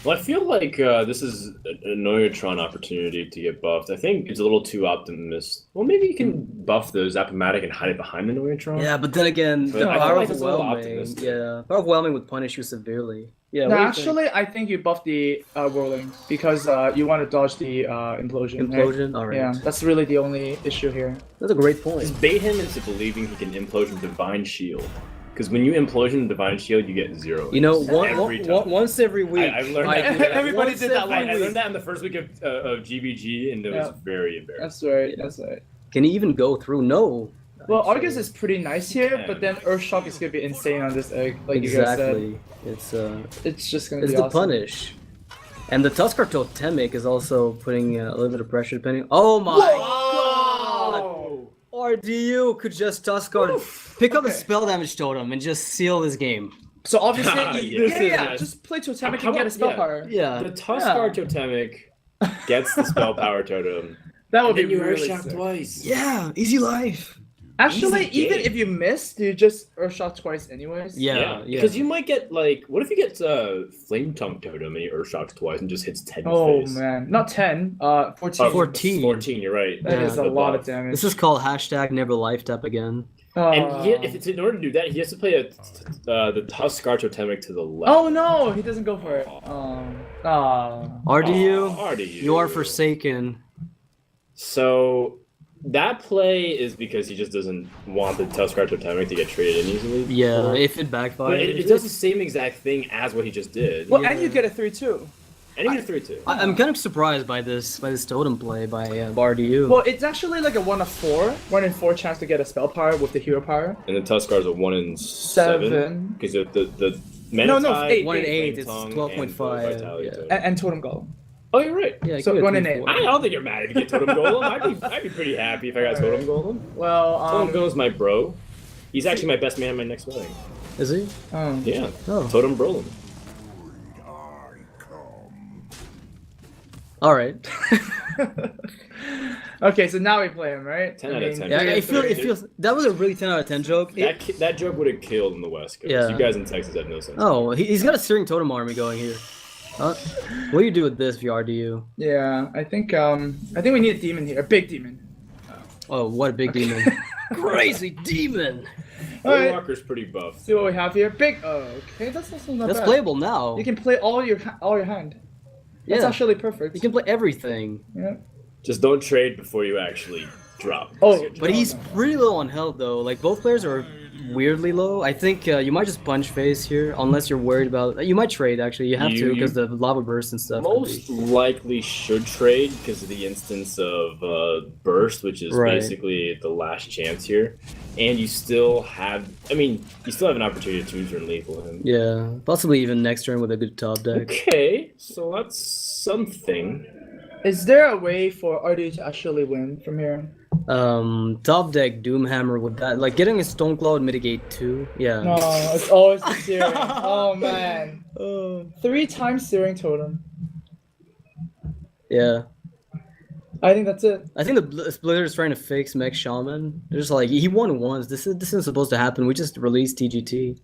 Well, I feel like this is an Annoyatron opportunity to get buffed. I think it's a little too optimistic. Well, maybe you can buff the Zapomatic and hide it behind the Annoyatron. Yeah, but then again, But the I feel Power like it's a little Overwhelming. optimistic. Yeah, Power Overwhelming would punish you severely. Yeah. No, what do you think? actually, I think you buff the Whirling because you want to dodge the Implosion. right? Implosion. All right. Yeah, that's really the only issue here. That's a great point. Just bait him into believing he can Implosion Divine Shield. Because when you Implosion Divine Shield, you get 0. You know, Every time. once every week. I've learned I that. do that. Everybody Once did that every I once. week. learned that in the first week of GVG, and it was Yeah. very embarrassing. That's right. Yeah. That's right. Can he even go through? No. Well, Actually. Argus is pretty nice here, Yeah. but then Earthshock is gonna be insane on this egg, like you guys said. Exactly. It's just gonna It's be the awesome. punish. And the Tuskar Totemic is also putting a little bit of pressure depending. Oh my Whoa! god! RDU could just Tuskar pick up a spell damage totem and just seal this game. So obviously, Yes. yeah, just play Totemic How and get a about- spell yeah. power. Yeah. The Tuskar Totemic gets the spell power totem. That would Then be you really Earthshock sick. twice. Yeah, easy life. Actually, Easy even game. if you miss, you just Earthshock twice anyways. Yeah. Because you might get like, what if you get Flame Tongue Totem and he Earthshocks twice and just hits 10 in the Oh face? man, not 10, 14. Oh, 14. 14, you're right. That is The a lot of buff. damage. This is called hashtag never life tap again. And if it's in order to do that, he has to play the Tuskar Totemic to the left. Oh no, he doesn't go for it. RDU, RDU. you are forsaken. So that play is because he just doesn't want the Tuskar Totemic to get traded in easily. Yeah, if it backfires. But it does the same exact thing as what he just did. Well, and you get a 3-2. And he get a 3-2. I'm kind of surprised by this totem play by RDU. Well, it's actually like a 1 of 4, 1 in 4 chance to get a spell power with the hero power. And the Tuskar's a 1 in 7. Seven. Because the No, Manatide, 8. 1 in 8, Flame it's Tongue, 12.5. and Vitality Yeah. Totem. And Totem Golem. Oh, you're right. Yeah, So give it 1 in 3-4. 8. I don't think you're mad if you get Totem Golem. I'd be pretty happy if I got Totem Golem. Well, Totem Golem's my bro. He's actually my best man at my next wedding. Is he? Yeah. Oh. Totem Brolin. All right. Okay, so now we play him, right? 10 out of 10. Yeah, Yeah, it feels that was a really 10 out of 10 joke. That joke would have killed in the West Coast. Yeah. You guys in Texas had no sense. Oh, he's got a Searing Totem army going here. What do you do with this if you're RDU? Yeah, I think we need a demon here, a big demon. Oh, what a big demon. Crazy demon! Alright. Walker's pretty buff. See what we have here. Big. Oh, okay, that's also not That's bad. playable now. You can play all your hand. That's Yeah. actually perfect. You can play everything. Yeah. Just don't trade before you actually drop. Oh, But he's pretty low on health though. Like both players are weirdly low. I think you might just punch face here, unless you're worried about. You might trade actually. You have to You- because the lava burst and stuff. could Most be- likely should trade because of the instance of burst, which is Right. basically the last chance here, and you still have. I mean, you still have an opportunity to two-turn lethal him. Yeah, possibly even next turn with a good top deck. Okay, so that's something. Is there a way for RD to actually win from here? Top deck Doomhammer with that, like getting a Stone Claw would mitigate 2. Yeah. No, it's always the Searing. Oh man. 3 times Searing Totem. Yeah. I think that's it. I think the Splitter is trying to fix Mech Shaman. They're just like he won once. This isn't supposed to happen. We just released TGT.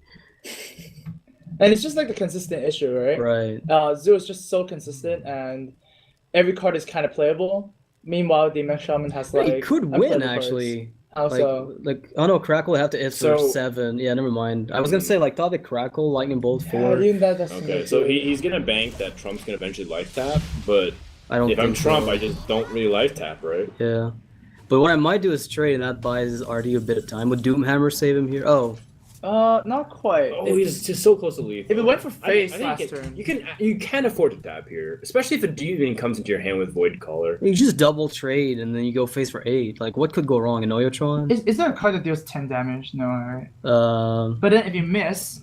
And it's just like the consistent issue, right? Right. Zoo is just so consistent, and every card is kind of playable. Meanwhile, the Mech Shaman has like. He could unplayable win cards. actually. Also, Like oh no, Crackle would have to if So- 7. Yeah, never mind. I was gonna say like top deck Crackle, Lightning Bolt 4. yeah, even that doesn't. Okay, make so it. he's gonna bank that Trump's gonna eventually life tap, but I don't if think I'm Trump, so. I just don't really life tap, right? Yeah. But what I might do is trade, and that buys RD a bit of time. Would Doomhammer save him here? Oh, Not quite. Oh, he's just so close to lethal. If it went for I face think last it- turn. you can afford to tap here, especially if a demon comes into your hand with Void Caller. you just double trade, and then you go face for 8. Like, what could go wrong? An Oyotron? Is there a card that deals 10 damage? No, right? Um. But then if you miss,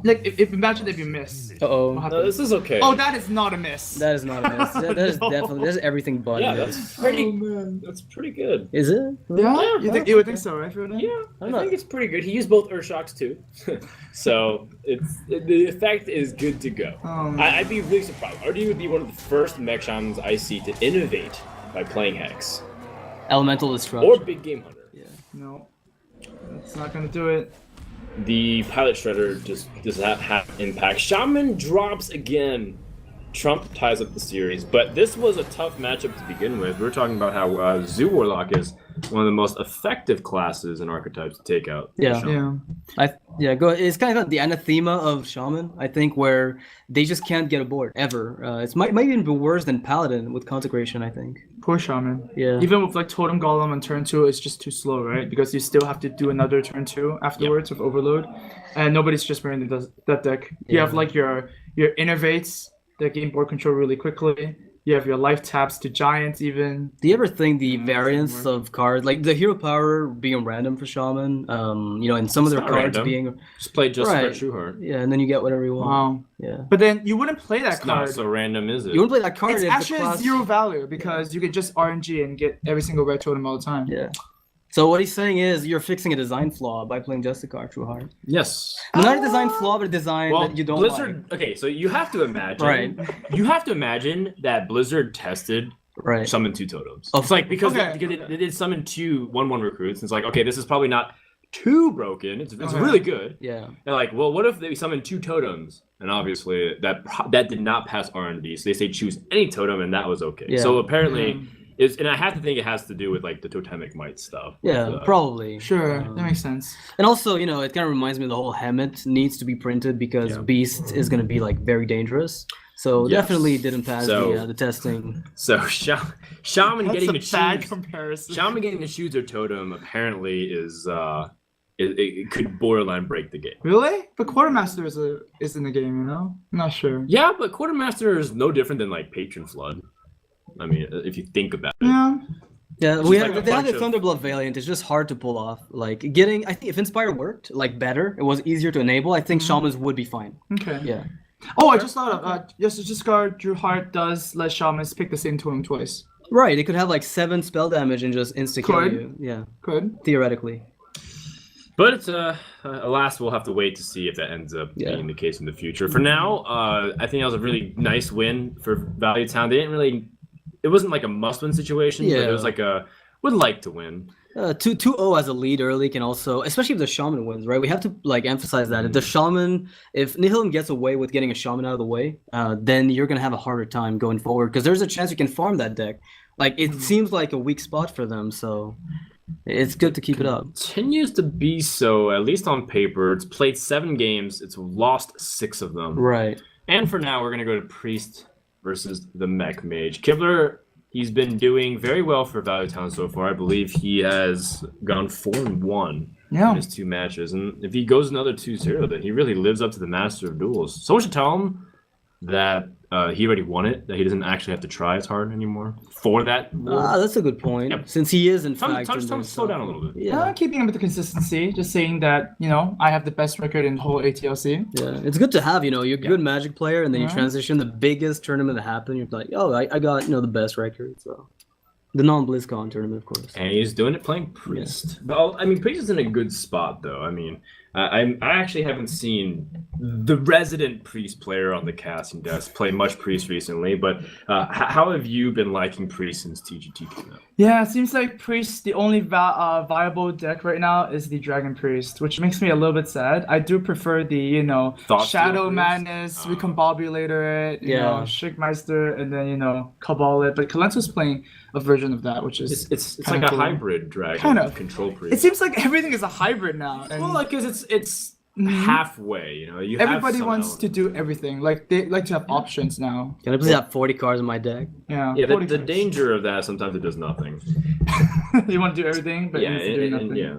like if imagine if you miss. Uh-oh. What No, happens? this is okay. Oh, that is not a miss. That is not a miss. That is No. definitely. That's everything but yeah, a miss. that's pretty. Oh, man. That's pretty good. Is it? Yeah, you would think so, right? Frodo? Yeah, I I'm not- think it's pretty good. He used both Urshocks too, so the effect is good to go. I'd be really surprised. RD would be one of the first mech shamans I see to innovate by playing Hex Elemental Destruction. or Big Game Hunter. No, that's not gonna do it. The Pilot Shredder just does not have impact. Shaman drops again. Trump ties up the series, but this was a tough matchup to begin with. We're talking about how Zoo Warlock is one of the most effective classes and archetypes to take out. Yeah. Shaman. Yeah. Go. It's kind of the anathema of Shaman, I think, where they just can't get aboard ever. It's might even be worse than Paladin with Consecration, I think. Poor Shaman. Yeah. Even with like Totem Golem on turn 2, it's just too slow, right? Because you still have to do another turn 2 afterwards with Overload, and nobody's just wearing that deck. You Yeah. have like your Innervates that gain board control really quickly. You have your life taps to Giants even. Do you ever think the Mm, variance doesn't of cards, like the hero power being random for Shaman, and some of their not cards random. being, Just play just Right. for True Heart. yeah, and then you get whatever you want. Wow. Yeah. But then you wouldn't play that It's not card. so random, is it? You wouldn't play that card It's if the actually class... 0 value because you could just RNG and get every single red totem all the time. Yeah. So what he's saying is you're fixing a design flaw by playing Justicar True Heart. Yes. Well, not a design flaw, but a design Well, that you don't Blizzard. like. Okay, so you have to imagine. Right. You have to imagine that Blizzard tested Right. summon 2 totems. Oh, It's like because okay. they did summon 2 1/1 recruits. And it's like, okay, this is probably not too broken. It's Okay. really good. Yeah. They're like, well, what if they summon 2 totems? And obviously that did not pass R&D. So they say choose any totem, and that was okay. Yeah. So apparently, and I have to think it has to do with like the totemic might stuff. Yeah, with, probably. Sure, that makes sense. And also, it kind of reminds me of the whole Hemet needs to be printed because Yeah. Beast is going to be like very dangerous. So Yes. definitely didn't pass So- the testing. So Shaman That's getting a to bad choose. comparison. Shaman getting to choose their totem apparently is it could borderline break the game. Really? But Quartermaster is in the game, you know? I'm not sure. Yeah, but Quartermaster is no different than like Patron Flood. I mean, if you think about it. Yeah. Yeah, Just we like have a they have bunch the of- Thunderblood Valiant. It's just hard to pull off. Like I think if Inspire worked like better, it was easier to enable. I think Shamans would be fine. Okay. Yeah. Oh, I just thought of yes, Discard Drew Heart does let Shamans pick the same totem twice. Right. It could have like 7 spell damage and just insta kill Could. you. Yeah. Good. Theoretically. But it's alas, we'll have to wait to see if that ends up Yeah. being the case in the future. For now, I think that was a really nice win for Value Town. They didn't really, it wasn't like a must-win situation, but Yeah. it was like would like to win. 2-0 as a lead early can also, especially if the Shaman wins, right? We have to like emphasize that. If the Shaman, if Nihilum gets away with getting a Shaman out of the way, then you're gonna have a harder time going forward because there's a chance you can farm that deck. Like it seems like a weak spot for them, so it's good to keep it up. Continues to be so, at least on paper. It's played 7 games. It's lost 6 of them. Right. And for now, we're going to go to Priest versus the Mech Mage. Kibler, he's been doing very well for Value Town so far. I believe he has gone 4-1 Yeah. in his 2 matches. And if he goes another 2-0, then he really lives up to the Master of Duels. Someone should tell him that he already won it, that he doesn't actually have to try as hard anymore for that. That's a good point. Yep. Since he is, in Tell fact... him to slow down a little bit. Yeah. Keeping up with the consistency, just saying that, I have the best record in the whole ATLC. Yeah, it's good to have, you're a good Magic player, and then you transition the biggest tournament that happened, you're like, oh, I got, the best record, so... The non-BlizzCon tournament, of course. And he's doing it playing Priest. But I mean, Priest is in a good spot, though. I mean, I actually haven't seen the resident Priest player on the casting desk play much Priest recently. But how have you been liking Priest since TGT came out? Yeah, it seems like Priest, the only viable deck right now is the Dragon Priest, which makes me a little bit sad. I do prefer the, Shadow Priest? Madness, Recombobulator it, Shigmeister, and then, Cabal it. But Kalento's playing a version of that, which is It's like a hybrid Dragon Kind of. control Priest. It seems like everything is a hybrid now. And Well, like, because it's halfway, you have everybody some wants elements. to do everything. Like, they like to have options now. Can I please have 40 cards in my deck? Yeah, Yeah, 40 the cards. danger of that, sometimes it does nothing. You want to do everything, but Yeah, it's doing nothing. yeah.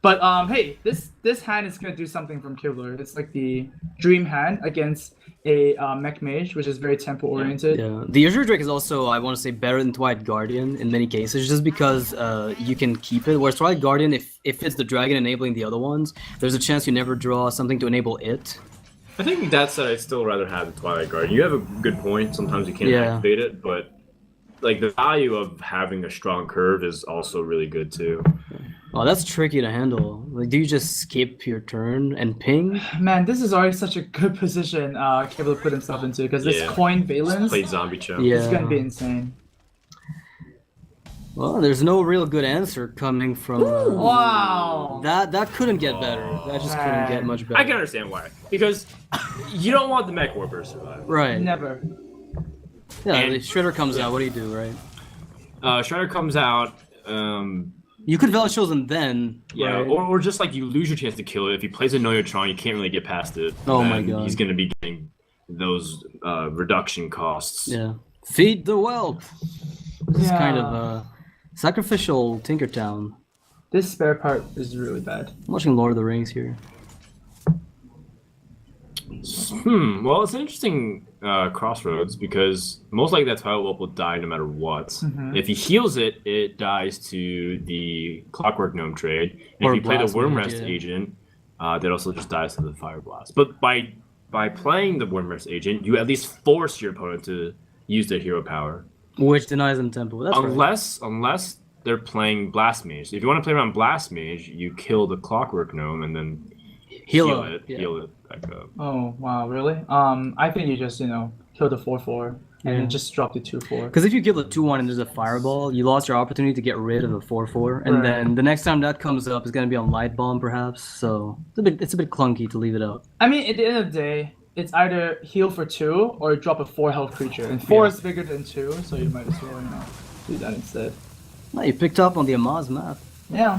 But hey, this hand is gonna do something from Kibler. It's like the dream hand against a mech mage, which is very tempo oriented. Yeah, the Azure Drake is also, I want to say, better than Twilight Guardian in many cases, just because you can keep it. Whereas Twilight Guardian, if it's the dragon enabling the other ones, there's a chance you never draw something to enable it. I think that said, I'd still rather have the Twilight Guardian. You have a good point. Sometimes you can't Yeah. activate it, but like the value of having a strong curve is also really good too. Oh, that's tricky to handle. Like, do you just skip your turn and ping? Man, this is already such a good position Kibler put himself into, because this Yeah. coin valence Played Zombie Chow. Yeah. is gonna be insane. Well, there's no real good answer coming from... Wow. That couldn't get better. That just couldn't get much better. I can understand why. Because you don't want the Mech Warper to survive. Right. Never. Yeah, And- the Shredder comes out. What do you do, right? Shredder comes out. You could Vela Chosen then. Yeah, right? or just like you lose your chance to kill it. If he plays a Noyotron, you can't really get past it. Oh my Then God. He's gonna be getting those reduction costs. Yeah. Feed the whelp. This is kind of Yeah. sacrificial Tinkertown. This spare part is really bad. I'm watching Lord of the Rings here. Well, it's an interesting crossroads because most likely that Twilight Whelp will die no matter what. Mm-hmm. If he heals it, it dies to the Clockwork Gnome trade. And Or if you play the Blast Worm Mage, Rest yeah. agent, that also just dies to the Fire Blast. But by playing the Worm Rest agent, you at least force your opponent to use their hero power. Which denies them tempo. That's right. Unless they're playing Blast Mage. If you want to play around Blast Mage, you kill the Clockwork Gnome and then heal it back up. Oh wow, really? I think you just kill the 4/4 and Yeah. then just drop the 2/4. Because if you kill the 2-1 and there's a fireball, you lost your opportunity to get rid of the 4/4, and Right. then the next time that comes up is gonna be on Light Bomb perhaps. So it's a bit clunky to leave it out. I mean, at the end of the day, it's either heal for 2 or drop a 4 health creature, and 4 is bigger than 2, so you might as well do that instead. Oh, you picked up on the Amaz map. Yeah.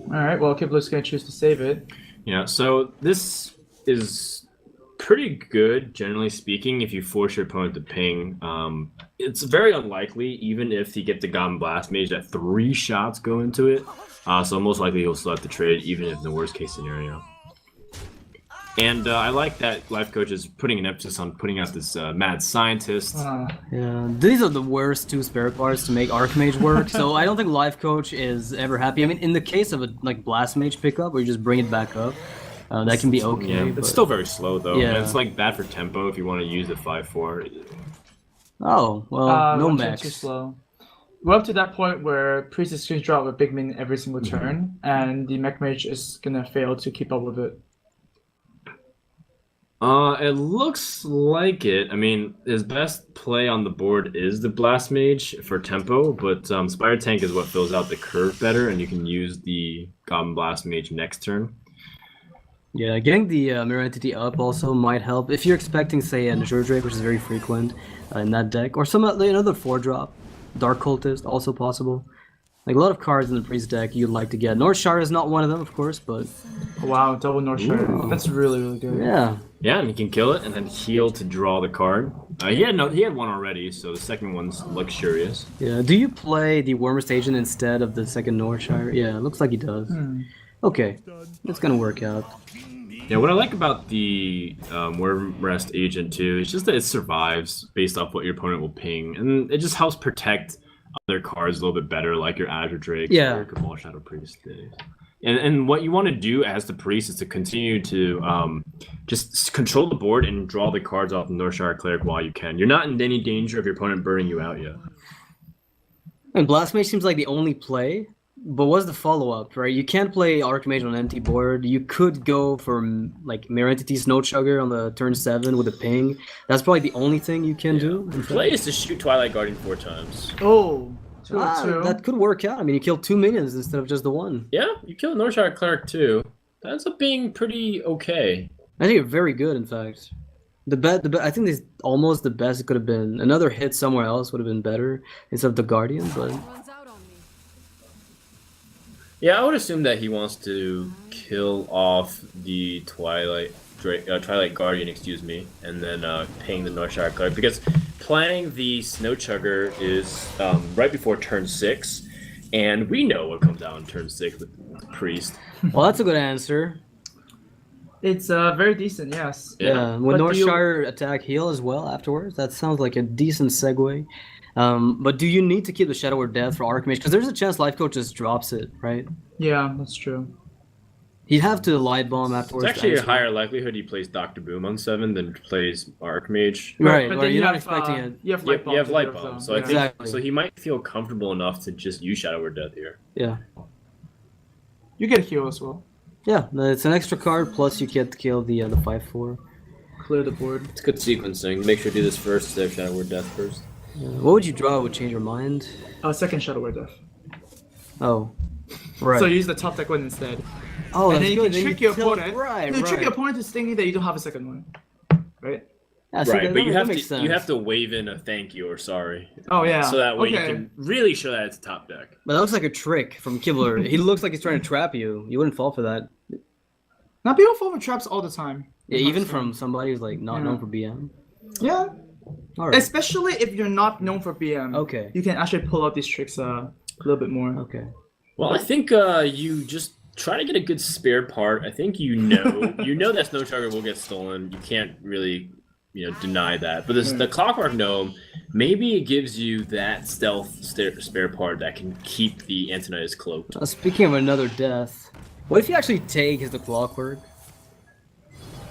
All right. Well, Kibler's gonna choose to save it. Yeah, so this is pretty good, generally speaking, if you force your opponent to ping. It's very unlikely, even if you get the Goblin Blast Mage, that 3 shots go into it. So most likely he'll still have to trade, even if in the worst case scenario. And I like that Life Coach is putting an emphasis on putting out this mad scientist. Yeah, these are the worst 2 spare parts to make Archmage work, so I don't think Life Coach is ever happy. I mean, in the case of a Blast Mage pickup, where you just bring it back up, that can be okay. Yeah, but... it's still very slow though. Yeah. And it's like bad for tempo if you want to use the 5/4. Oh, well, no one turn max. too slow. We're up to that point where Priest is going to drop a big minion every single turn, and the Mech Mage is going to fail to keep up with it. It looks like it. I mean, his best play on the board is the Blast Mage for tempo, but Spire Tank is what fills out the curve better, and you can use the Goblin Blast Mage next turn. Yeah, getting the Mirror Entity up also might help. If you're expecting, say, an Azure Drake, which is very frequent in that deck, or some another 4-drop. Dark Cultist, also possible. Like a lot of cards in the priest deck you'd like to get. Northshire is not one of them, of course, but Wow, double Northshire. Ooh. That's really, really good. yeah. Yeah, and he can kill it and then heal to draw the card. He had one already, so the second one's luxurious. Yeah. Do you play the Wormrest Agent instead of the second Northshire? Yeah, it looks like he does. Okay, it's gonna work out. Yeah, what I like about the Wormrest Agent too is just that it survives based off what your opponent will ping, and it just helps protect other cards a little bit better, like your Azure Drake, Yeah. or your Cabal Shadow Priest. And what you want to do as the priest is to continue to just control the board and draw the cards off the Northshire Cleric while you can. You're not in any danger of your opponent burning you out yet. And Blast Mage seems like the only play, but what's the follow-up, right? You can't play Archmage on an empty board. You could go for like Mirror Entity Snowchugger on the turn 7 with a ping. That's probably the only thing you can do. The play is to shoot Twilight Guardian 4 times. Oh, two. That could work out. I mean, you kill 2 minions instead of just the one. Yeah, you kill Northshire Cleric too. That ends up being pretty okay. I think you're very good, in fact. I think this is almost the best it could have been. Another hit somewhere else would have been better instead of the Guardian, but Yeah, I would assume that he wants to kill off the Twilight Guardian, excuse me, and then ping the Northshire Cleric, because playing the Snowchugger is right before turn 6, and we know what comes out on turn 6 with the Priest. well, that's a good answer. It's very decent, yes. Yeah, with But do you- Northshire attack heal as well afterwards. That sounds like a decent segue. But do you need to keep the Shadow or Death for Archmage? Because there's a chance Life Coach just drops it, right? Yeah, that's true. He'd have to Light Bomb afterwards. It's actually a to answer. higher likelihood he plays Dr. Boom on 7 than plays Archmage. Right, but right. then You're not have, expecting it. You have You light have, bomb. you have to Light deal with Bomb, them. so I think Exactly. so he might feel comfortable enough to just use Shadow or Death here. Yeah. You get a heal as well. Yeah, it's an extra card, plus you get to kill the 5/4. Clear the board. It's good sequencing. Make sure to do this first instead of Shadow or Death first. What would you draw would change your mind? Second Shadow Word Death. Oh. Right. So you use the top deck one instead. oh, And that's then you good. can trick your kill- opponent. Right, You trick your right. opponent to thinking that you don't have a second one. Right? Yeah, see, Right, that- but you that have makes to sense. wave in a thank you or sorry. Oh, yeah. So that way okay. you can really show that it's top deck. But that looks like a trick from Kibler. He looks like he's trying to trap you. You wouldn't fall for that. Now, people fall for traps all the time. Yeah, even from somebody who's like not Yeah. known for BM. Yeah. All right. Especially if you're not known for BM. Okay. You can actually pull out these tricks a little bit more. Okay. Well, I think you just try to get a good spare part. I think you know that Snowchugger will get stolen. You can't really deny that. But the Clockwork Gnome, maybe it gives you that stealth spare part that can keep the Antonius cloaked. Speaking of another death, what if you actually take the Clockwork?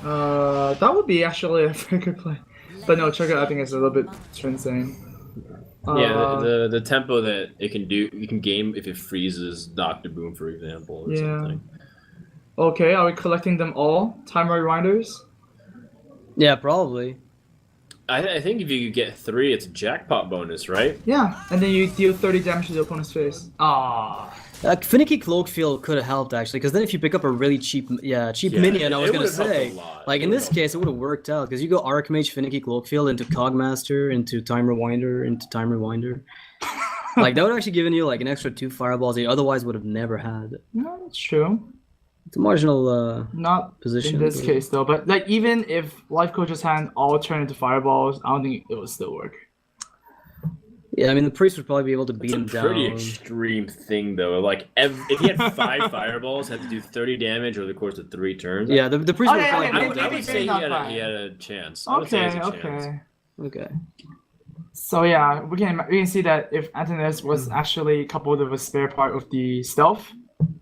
That would be actually a very good play. But no, Chugga I think is a little bit too insane. Yeah, the tempo that it can do, you can game if it freezes Dr. Boom, for example, or Yeah. something. Okay, are we collecting them all? Timer rewinders? Yeah, probably. I think if you get 3, it's a jackpot bonus, right? Yeah, and then you deal 30 damage to the opponent's face. Ah. Finicky Cloakfield could have helped actually, because then if you pick up a really cheap minion, I was it gonna would've helped say, a lot. like It in this would've case, it would have worked out because you go Archmage, Finicky Cloakfield into Cogmaster, into Time Rewinder, into Time Rewinder. Like that would have actually given you like an extra 2 fireballs that you otherwise would have never had. No, that's true. It's a marginal Not position. in this but- case though, but like even if Life Coach's hand all turn into fireballs, I don't think it would still work. Yeah, I mean the priest would probably be able to beat It's a him pretty down. extreme thing, though. Like, if he had 5 fireballs, had to do 30 damage over the course of 3 turns. Yeah, the priest Oh, would yeah, probably yeah, be I able would, to I do would that. say he not had, bad. he had a chance. I would say Okay, it's a chance. okay. Okay. So yeah, we can see that if Antonius was actually coupled with a spare part of the stealth,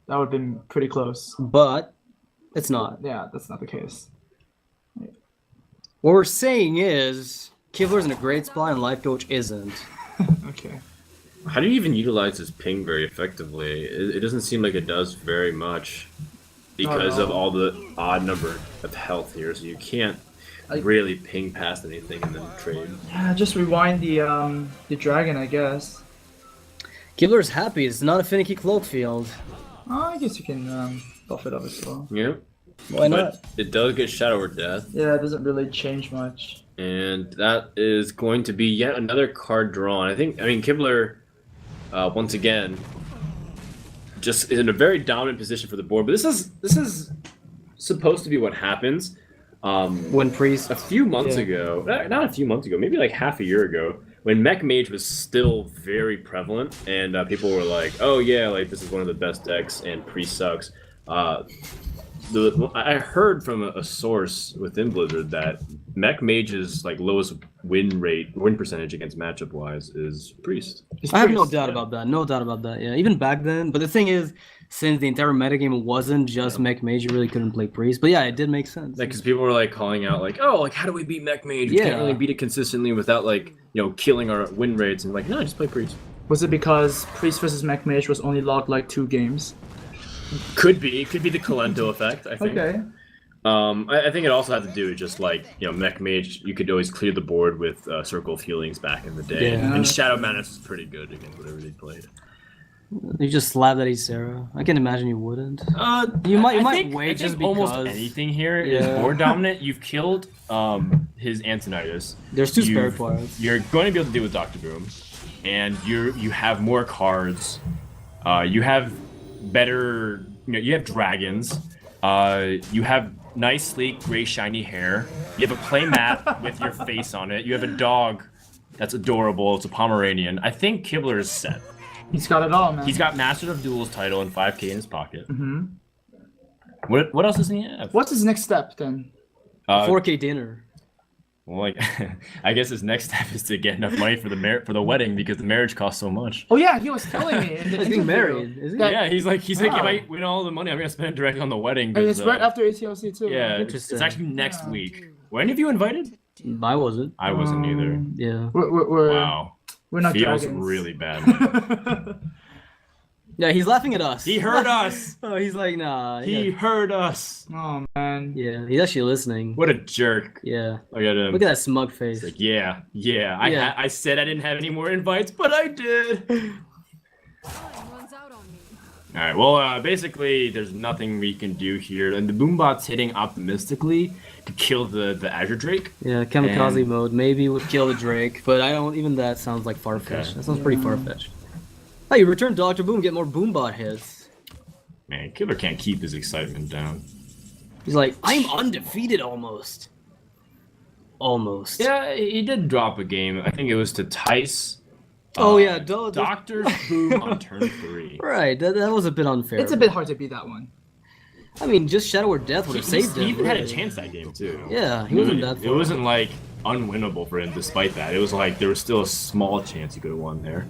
that would have been pretty close. But it's not. Yeah, that's not the case. What we're saying is Kivler's in a great spot and Life Coach isn't. Okay. How do you even utilize this ping very effectively? It doesn't seem like it does very much because no. of all the odd number of health here, so you can't really ping past anything and then trade. Yeah, just rewind the dragon, I guess. Kibler's happy. It's not a finicky Cloakfield. Oh, I guess you can buff it up as well. Yeah. Why not? But it does get Shadow or Death, Yeah, it doesn't really change much. and that is going to be yet another card drawn. I mean, Kibler, once again, just in a very dominant position for the board. But this is supposed to be what happens. When Priest A few months ago, not a few months ago, maybe like half a year ago, when Mech Mage was still very prevalent, and people were like, "Oh yeah, like this is one of the best decks," and Priest sucks. I heard from a source within Blizzard that Mech Mage's like lowest win percentage against matchup wise is Priest. I have no doubt about that. No doubt about that. Yeah, even back then. But the thing is, since the entire metagame wasn't just Mech Mage, you really couldn't play Priest. But yeah, it did make sense. Like, because people were like calling out, like, "Oh, like how do we beat Mech Mage? We can't really beat it consistently without like killing our win rates." And like, no, just play Priest. Was it because Priest versus Mech Mage was only logged like 2 games? Could be the Kalento effect. I think. Okay. I think it also had to do with just like Mech Mage. You could always clear the board with Circle of Healings back in the day, Yeah. and Shadow Madness was pretty good against whatever they played. You just slapped at Sarah. I can imagine you wouldn't. You might wait just because. Almost anything here is board dominant. You've killed his Antonitis. There's 2 spare parts. You're going to be able to deal with Dr. Boom, and you have more cards. You have better. You have dragons. You have nice, sleek, gray, shiny hair. You have a play mat with your face on it. You have a dog that's adorable. It's a Pomeranian. I think Kibler is set. He's got it all, man. He's got Master of Duels title and 5K in his pocket. Mm-hmm. What else does he have? What's his next step then? 4K dinner. Well, like, I guess his next step is to get enough money for the wedding because the marriage costs so much. Oh yeah, he was telling me. In the He's getting interview married, is he? that- Yeah, he's like, if Wow. I win all the money, I'm gonna spend it directly on the wedding. And 'cause, it's right after ATLC too. Yeah, right? it's actually next week. Were any of you invited? I wasn't. I wasn't either. Yeah. We're Wow, we're not feels dragons. really bad. Yeah, he's laughing at us. He heard us. Oh, he's like, nah. He heard us. Oh man. Yeah, he's actually listening. What a jerk. Yeah. Look at him. Look at that smug face. He's like, yeah. Yeah. I said I didn't have any more invites, but I did. One's out on me. All right. Well, basically, there's nothing we can do here, and the Boombot's hitting optimistically to kill the Azure Drake. Yeah, kamikaze And- mode maybe would kill the Drake, but I don't. Even that sounds like far-fetched. Okay. That sounds pretty far-fetched. Oh, you return Dr. Boom, get more Boombot hits. Man, Killer can't keep his excitement down. He's like, I'm undefeated almost. Almost. Yeah, he did drop a game. I think it was to Tice. Oh, yeah, Doctor Boom on turn 3. Right, that was a bit unfair. It's a bit hard to beat that one. I mean, just Shadow or Death would have saved him. He even had a really. chance that game too. Yeah, he wasn't that It far. wasn't like unwinnable for him despite that. It was like there was still a small chance he could have won there.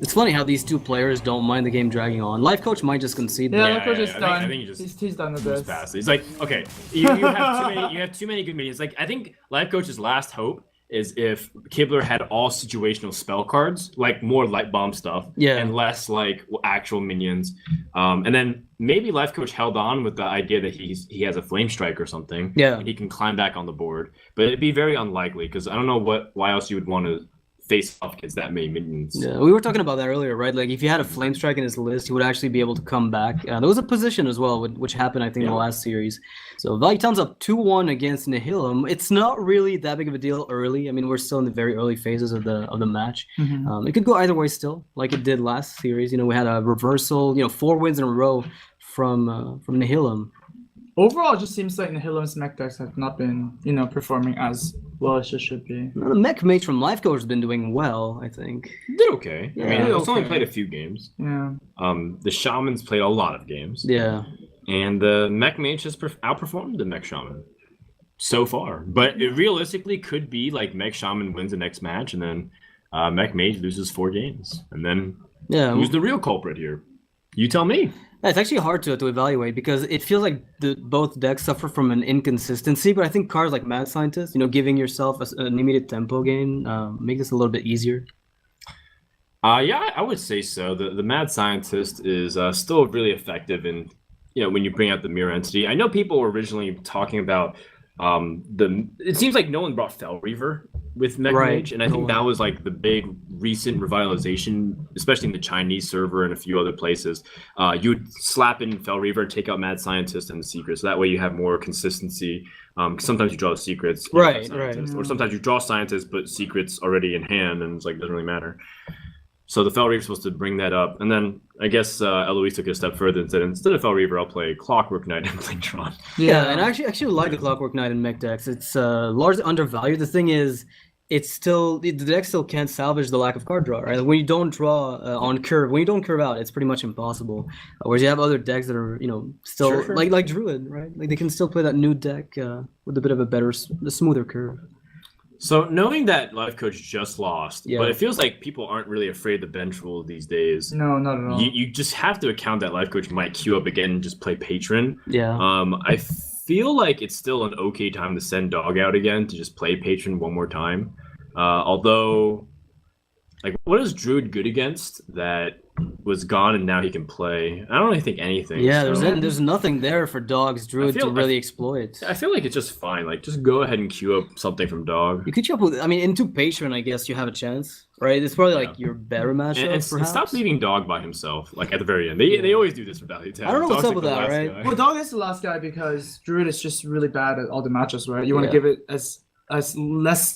It's funny how these two players don't mind the game dragging on. Life Coach might just concede Yeah, that. look, we're just I done. think he just he's done with moves this. past it. He's like, okay, you have too many good minions. Like I think Life Coach's last hope is if Kibler had all situational spell cards, like more light bomb stuff, Yeah. and less like actual minions. And then maybe Life Coach held on with the idea that he has a flame strike or something. Yeah. And he can climb back on the board, but it'd be very unlikely because I don't know why else you would want to face off against that many minions. Yeah, we were talking about that earlier, right? Like, if he had a Flame Strike in his list, he would actually be able to come back. There was a position as well, which happened, I think, in the last series. So, Valitown's up 2-1 against Nihilum. It's not really that big of a deal early. I mean, we're still in the very early phases of the match. Mhm. It could go either way still, like it did last series. You know, we had a reversal, 4 wins in a row from Nihilum. Overall, it just seems like Nihilum's mech decks have not been, performing as well as it should be. The Mech Mage from Life Coach has been doing well, I think. Did okay. I mean, Yeah. it's only Okay. played a few games. Yeah. The Shamans played a lot of games. Yeah. And the Mech Mage has outperformed the Mech Shaman so far. But it realistically could be like Mech Shaman wins the next match and then Mech Mage loses 4 games. And then Yeah. who's the real culprit here? You tell me. Yeah, it's actually hard to evaluate because it feels like both decks suffer from an inconsistency, but I think cards like Mad Scientist, giving yourself an immediate tempo gain make this a little bit easier. Yeah, I would say so. The Mad Scientist is still really effective in, when you bring out the mirror entity. I know people were originally talking about it seems like no one brought Fel Reaver with Mech Right, Mage, and I no think one. that was like the big recent revitalization, especially in the Chinese server and a few other places. You would slap in Fel Reaver, take out Mad Scientist and the secrets, so that way you have more consistency. 'Cause sometimes you draw the secrets, you Right, have Scientist, right. or sometimes you draw Scientist but secrets already in hand, and it's like doesn't really matter. So the Fel Reaver is supposed to bring that up, and then I guess Eloise took it a step further and said, instead of Fel Reaver, I'll play Clockwork Knight and Blingtron. Yeah, and I actually like the Clockwork Knight in mech decks. It's largely undervalued. The thing is, it's still the deck still can't salvage the lack of card draw, right? When you don't draw on curve, when you don't curve out, it's pretty much impossible. Whereas you have other decks that are still Sure. like Druid, right? Like they can still play that new deck with a bit of a better, smoother curve. So knowing that Life Coach just lost, Yeah. but it feels like people aren't really afraid of the bench rule these days. No, not at all. You just have to account that Life Coach might queue up again and just play Patron. Yeah. I feel like it's still an okay time to send Dog out again to just play Patron one more time. Although, like, what is Druid good against that was gone and now he can play? I don't really think anything. Yeah, so- there's nothing there for Dog's Druid to really exploit. I feel like it's just fine. Like, just go ahead and queue up something from Dog. You could jump with, I mean, into Patron, I guess you have a chance, right? It's probably like your better matchup, And perhaps. stop leaving Dog by himself. Like at the very end, they always do this with Value Town. I don't know what's Dog's up with the that, last right? guy. Well, Dog is the last guy because Druid is just really bad at all the matchups, right? You want to Yeah. give it as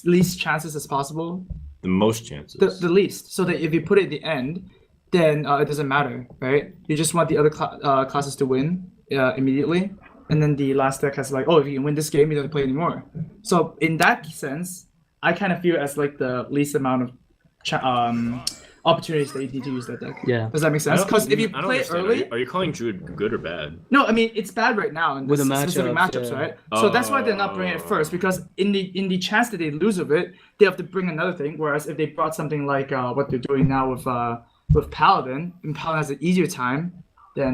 least chances as possible. The most chances. The least, so that if you put it at the end, then it doesn't matter, right? You just want the other classes to win immediately, and then the last deck has like, oh, if you can win this game, you don't have to play anymore. So in that sense, I kind of feel as like the least amount of opportunities that you need to use that deck. Yeah. Does that make I sense? don't- Because if you I don't play understand. early, Are you calling Druid good or bad? no, I mean it's bad right now in With this the specific matchups, matchups, yeah. right? So that's why they're not bringing it first, because in the chance that they lose of it, they have to bring another thing. Whereas if they brought something like what they're doing now with Paladin, and Paladin has an easier time, then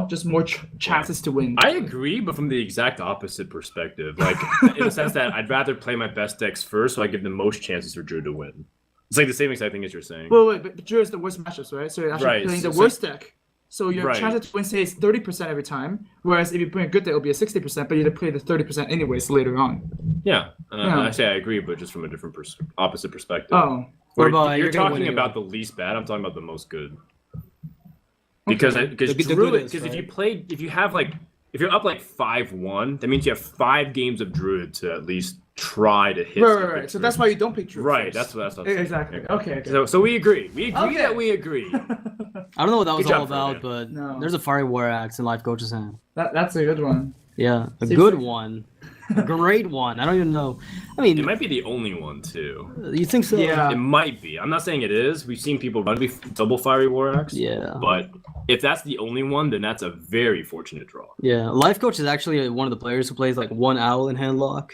just more chances to win. I agree, but from the exact opposite perspective. Like in the sense that I'd rather play my best decks first, so I give the most chances for Druid to win. It's like the same exact thing as you're saying. Wait, but Drew is the worst matchups, right? So you're actually Right, playing the so- worst deck. So your Right. chance to win, say, is 30% every time. Whereas if you bring a good deck, it'll be a 60%, but you have to play the 30% anyways later on. Yeah, Yeah. actually I agree, but just from a different opposite perspective. Oh. What Or about you're you're gonna talking win about the least bad. I'm talking about the most good. Because The Druid, goodest, because right? if you're up like 5-1, that means you have 5 games of Druid to at least try to hit. Right. So that's why you don't pick Drew. Right. first. That's what I'm saying. Exactly. Okay. So we agree. We agree Okay. that we agree. I don't know what that was Good all job, about, but No. there's a Fiery War Axe in Life Coach's hand. That's a good one. Yeah, a See, good for- one. A great one. I don't even know. I mean, It might be the only one too. you think so? Yeah. It might be. I'm not saying it is. We've seen people run double Fiery War Axe. Yeah. But if that's the only one, then that's a very fortunate draw. Yeah, Life Coach is actually one of the players who plays like one Owl in Handlock.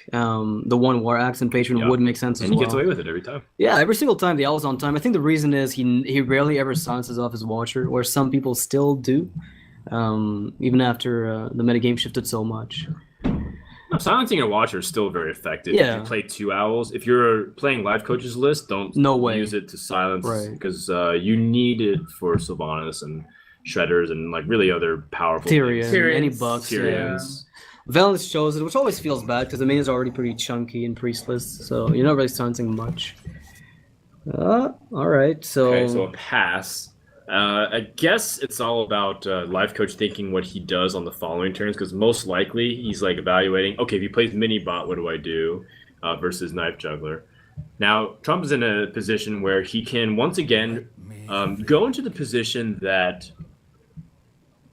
The one War Axe in Patron Yeah. would make sense as And he well. gets away with it every time. Yeah, every single time the Owl's on time. I think the reason is he rarely ever silences off his Watcher, where some people still do, even after the metagame shifted so much. No, silencing a Watcher is still very effective. Yeah. If you play 2 Owls, if you're playing Life Coach's list, don't No way. use it to silence Right. because you need it for Sylvanas and Shredders and like really other powerful Tyrion, things. any Tyrions. bucks. Tyrions. Valence shows it, which always feels bad because the minion's already pretty chunky and priestless, so you're not really silencing much. All right, so, Okay, so a pass. I guess it's all about Life Coach thinking what he does on the following turns, because most likely he's like evaluating, okay, if he plays mini bot, what do I do versus Knife Juggler. Now, Trump is in a position where he can once again go into the position that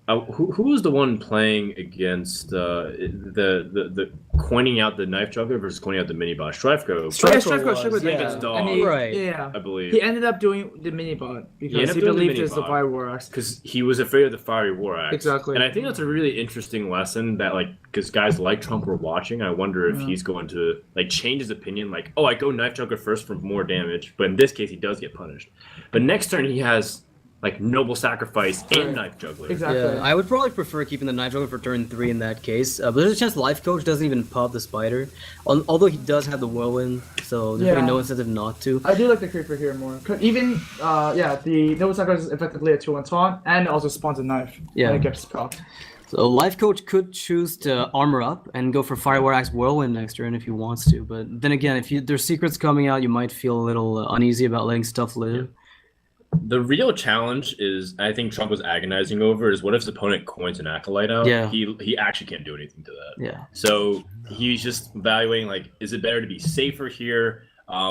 who was the one playing against the coining out the Knife Juggler versus coining out the mini bot? Strifeko, Strifeko was, did yeah. that. Dog. And he, Right. Yeah. I believe. He ended up doing the mini bot because ended up he doing the believed mini it's the bot. Fire War Axe. Because he was afraid of the Fiery War Axe. Exactly. And I think that's a really interesting lesson that, like, because guys like Trump were watching, I wonder if he's going to, like, change his opinion. Like, oh, I go Knife Juggler first for more damage. But in this case, he does get punished. But next turn, he has, like, Noble Sacrifice and Right. Knife Juggler. Exactly. yeah, I would probably prefer keeping the Knife Juggler for turn 3 in that case, but there's a chance Life Coach doesn't even pop the Spider, although he does have the Whirlwind, so there's Yeah. really no incentive not to. I do like the creeper here more. 'Cause even, the Noble Sacrifice is effectively a 2-1 taunt, and also spawns a knife. Yeah. And it gets propped. So Life Coach could choose to armor up and go for Fire War Axe Whirlwind next turn if he wants to, but then again, if there's secrets coming out, you might feel a little uneasy about letting stuff live. The real challenge is, I think Trump was agonizing over, is what if his opponent coins an Acolyte out? Yeah. He actually can't do anything to that. Yeah. So he's just evaluating, like, is it better to be safer here,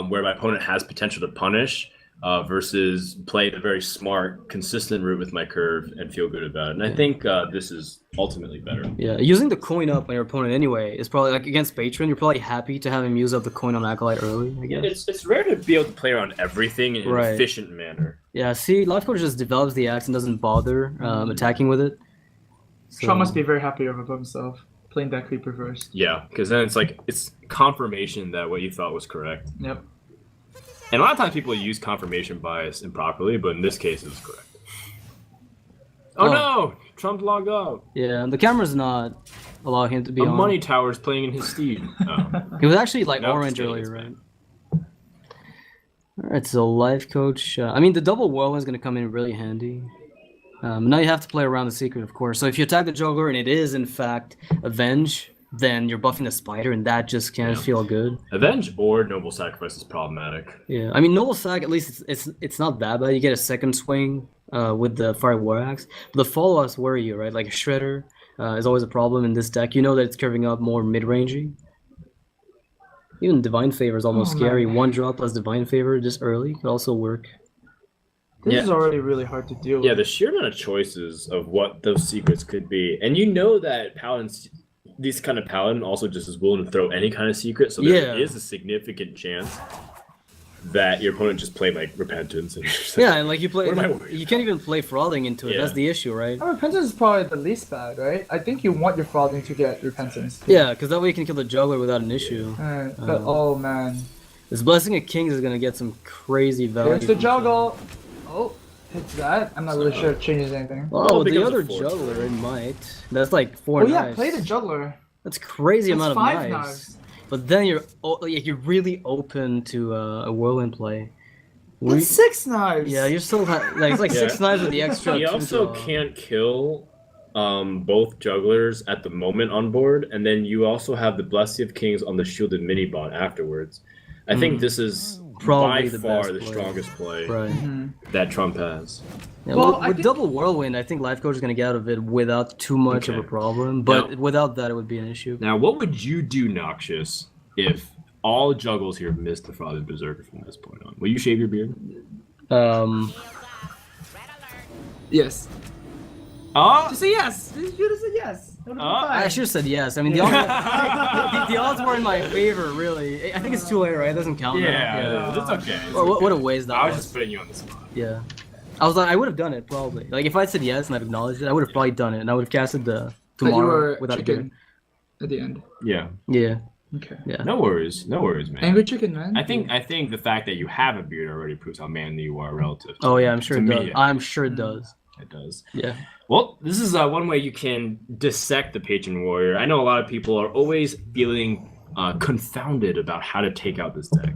where my opponent has potential to punish, versus play the very smart, consistent route with my curve and feel good about it. And I think this is ultimately better. Yeah, using the coin up on your opponent anyway is probably like against Patron. You're probably happy to have him use up the coin on Acolyte early. I guess. It's rare to be able to play around everything in an Right. efficient manner. Yeah. See, Life Coach just develops the axe and doesn't bother attacking with it. Tron must be very happy over himself playing that creep reversed. Yeah, because then it's confirmation that what you thought was correct. Yep. And a lot of times people use confirmation bias improperly, but in this case it was correct. Oh, no! Trump logged out. Yeah, and the camera's not allowing him to be A on. money tower's playing in his steed. Oh. It was actually like No, orange it's earlier, fine. right? Alright, so Life Coach. I mean, the double whirlwind's going to come in really handy. Now you have to play around the secret, of course. So if you attack the juggler and it is, in fact, Avenge, then you're buffing the spider, and that just can't feel good. Avenge or Noble Sacrifice is problematic. Yeah, I mean, Noble Sac, at least it's not that bad. You get a second swing with the Fire War Axe. But the follow-ups worry you, right? Like a Shredder is always a problem in this deck. You know that it's curving up more mid-rangey. Even Divine Favor is almost scary. man. 1-drop plus Divine Favor just early could also work. This is already really hard to deal with. Yeah, the sheer amount of choices of what those secrets could be. And you know that Paladins, these kind of Paladin also just is willing to throw any kind of secret, so there is a significant chance that your opponent just played like Repentance. And Yeah, and like you play, What am I worried you can't even play Frauding into it. Yeah. That's the issue, right? Repentance is probably the least bad, right? I think you want your frauding to get Repentance. Yeah, because that way you can kill the juggler without an issue. But oh man. This Blessing of Kings is gonna get some crazy value. Here's the juggle. Oh, hits that. I'm not really sure if it changes anything. Oh, Well, it the becomes a other 4. juggler, it might. That's like 4 Oh yeah, knives. play the juggler. That's crazy That's amount of 5 knives. knives. But then you're really open to a whirlwind play. That's 6 knives. Yeah, you're still like it's like 6 knives with the extra. He 2 also draw. can't kill both jugglers at the moment on board, and then you also have the Blessing of Kings on the shielded mini bot afterwards. I think this is Probably by the far best the play. strongest play Right. that Trump has. Yeah, Well, with I think- double whirlwind, I think Life Coach is gonna get out of it without too much of a Okay. problem. But Now- without that, it would be an issue. Now, what would you do, Noxious, if all juggles here missed the Frothed Berserker from this point on? Will you shave your beard? Yes. Oh! Just say yes. You just say yes. That would've been I fine. should have said yes. I mean, the odds, the odds were in my favor, really. I think it's too late, right? It doesn't count. now. Yeah, it's okay. It's Well, what a okay. waste that I was was. just putting you on the spot. Yeah. I was like, I would have done it probably. Like if I said yes and I'd acknowledged it, I would have probably done it, and I would have casted the But you tomorrow were without chicken a at the end. Yeah. Yeah. Okay. Yeah. No worries, man. Angry chicken, man. I think the fact that you have a beard already proves how manly you are relative. To, Oh yeah, I'm sure to it me, does. yeah. I'm sure it does. It does. Yeah. Well, this is one way you can dissect the Patron Warrior. I know a lot of people are always feeling confounded about how to take out this deck,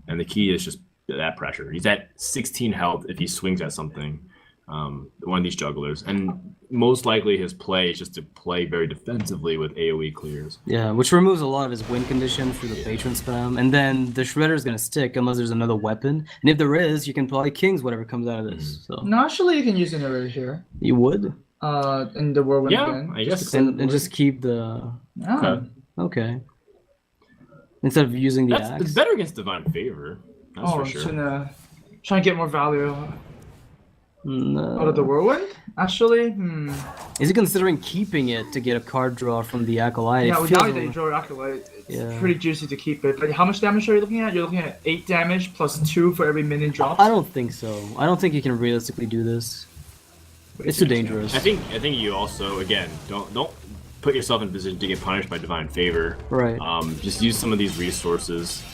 and the key is just that pressure. He's at 16 health if he swings at something, one of these jugglers, and most likely his play is just to play very defensively with AOE clears. Yeah, which removes a lot of his win condition for the patron spam, and then the shredder is gonna stick unless there's another weapon. And if there is, you can probably kings whatever comes out of this. So No, actually, you can use an array here. you would, In the whirlwind Yeah, again. I guess. and just keep the Ah. okay. Instead of using the It's axe. better against Divine Favor. That's Oh, for sure. trying to get more value No. out of the whirlwind. Actually, Is he considering keeping it to get a card draw from the acolyte? yeah. It Without feels the a- draw acolyte, it's Yeah. pretty juicy to keep it. But how much damage are you looking at? You're looking at 8 damage plus 2 for every minion drop. I don't think so. I don't think you can realistically do this. It's too dangerous. I think you also again don't put yourself in a position to get punished by Divine Favor. Right. Just use some of these resources,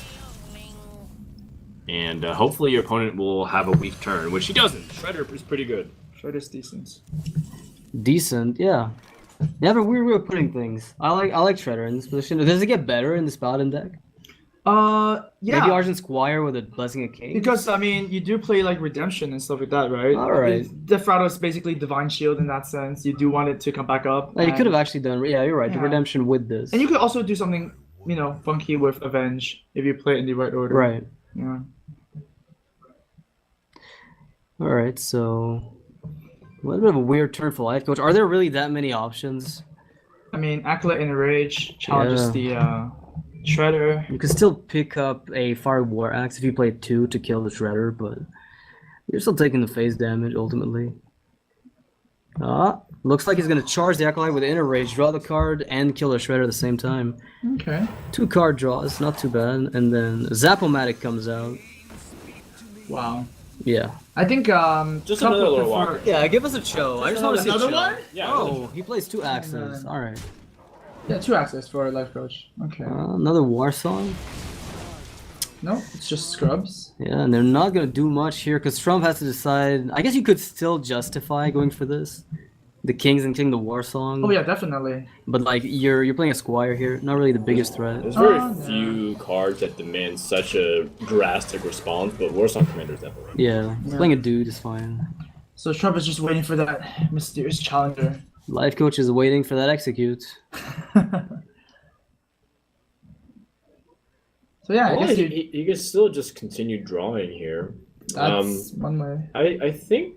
and hopefully your opponent will have a weak turn, which he doesn't. Shredder is pretty good. Shredder's decent. Decent, yeah. You have a weird way of putting things. I like Shredder in this position. Does it get better in this Paladin deck? Yeah. Maybe Argent Squire with a Blessing of King? Because I mean, you do play like Redemption and stuff like that, right? Alright. The Frado is basically Divine Shield in that sense. You do want it to come back up. You could have and- actually done, yeah, you're right, the Yeah. Redemption with this. And you could also do something, funky with Avenge if you play it in the right order. Right. Yeah. Alright, so... A little bit of a weird turn for Life Coach. Are there really that many options? I mean, Acolyte in a Rage challenges the Shredder. You could still pick up a Fire War Axe if you play 2 to kill the Shredder, but... You're still taking the phase damage ultimately. Looks like he's gonna charge the Acolyte with Inner Rage, draw the card, and kill the Shredder at the same time. Okay. 2 card draws, not too bad. And then Zap-O-Matic comes out. Wow. Yeah. I think Just some another would little prefer- walker. Yeah, give us a Cho. I just want to see Another Cho. one? Yeah. Oh, he plays 2 axes. Alright. Yeah, 2 access for Life Coach. Okay. Another War Song. No, it's just scrubs. Yeah, and they're not gonna do much here because Trump has to decide. I guess you could still justify going for this, the Kings and King the War Song. Oh yeah, definitely. But like you're playing a Squire here, not really the biggest threat. There's very Oh, few cards that demand such a drastic response, but Warsong Commander is definitely. Yeah, playing a dude is fine. So Trump is just waiting for that mysterious challenger. Life Coach is waiting for that execute. So yeah, I Well, guess he can still just continue drawing here. that's one way. I think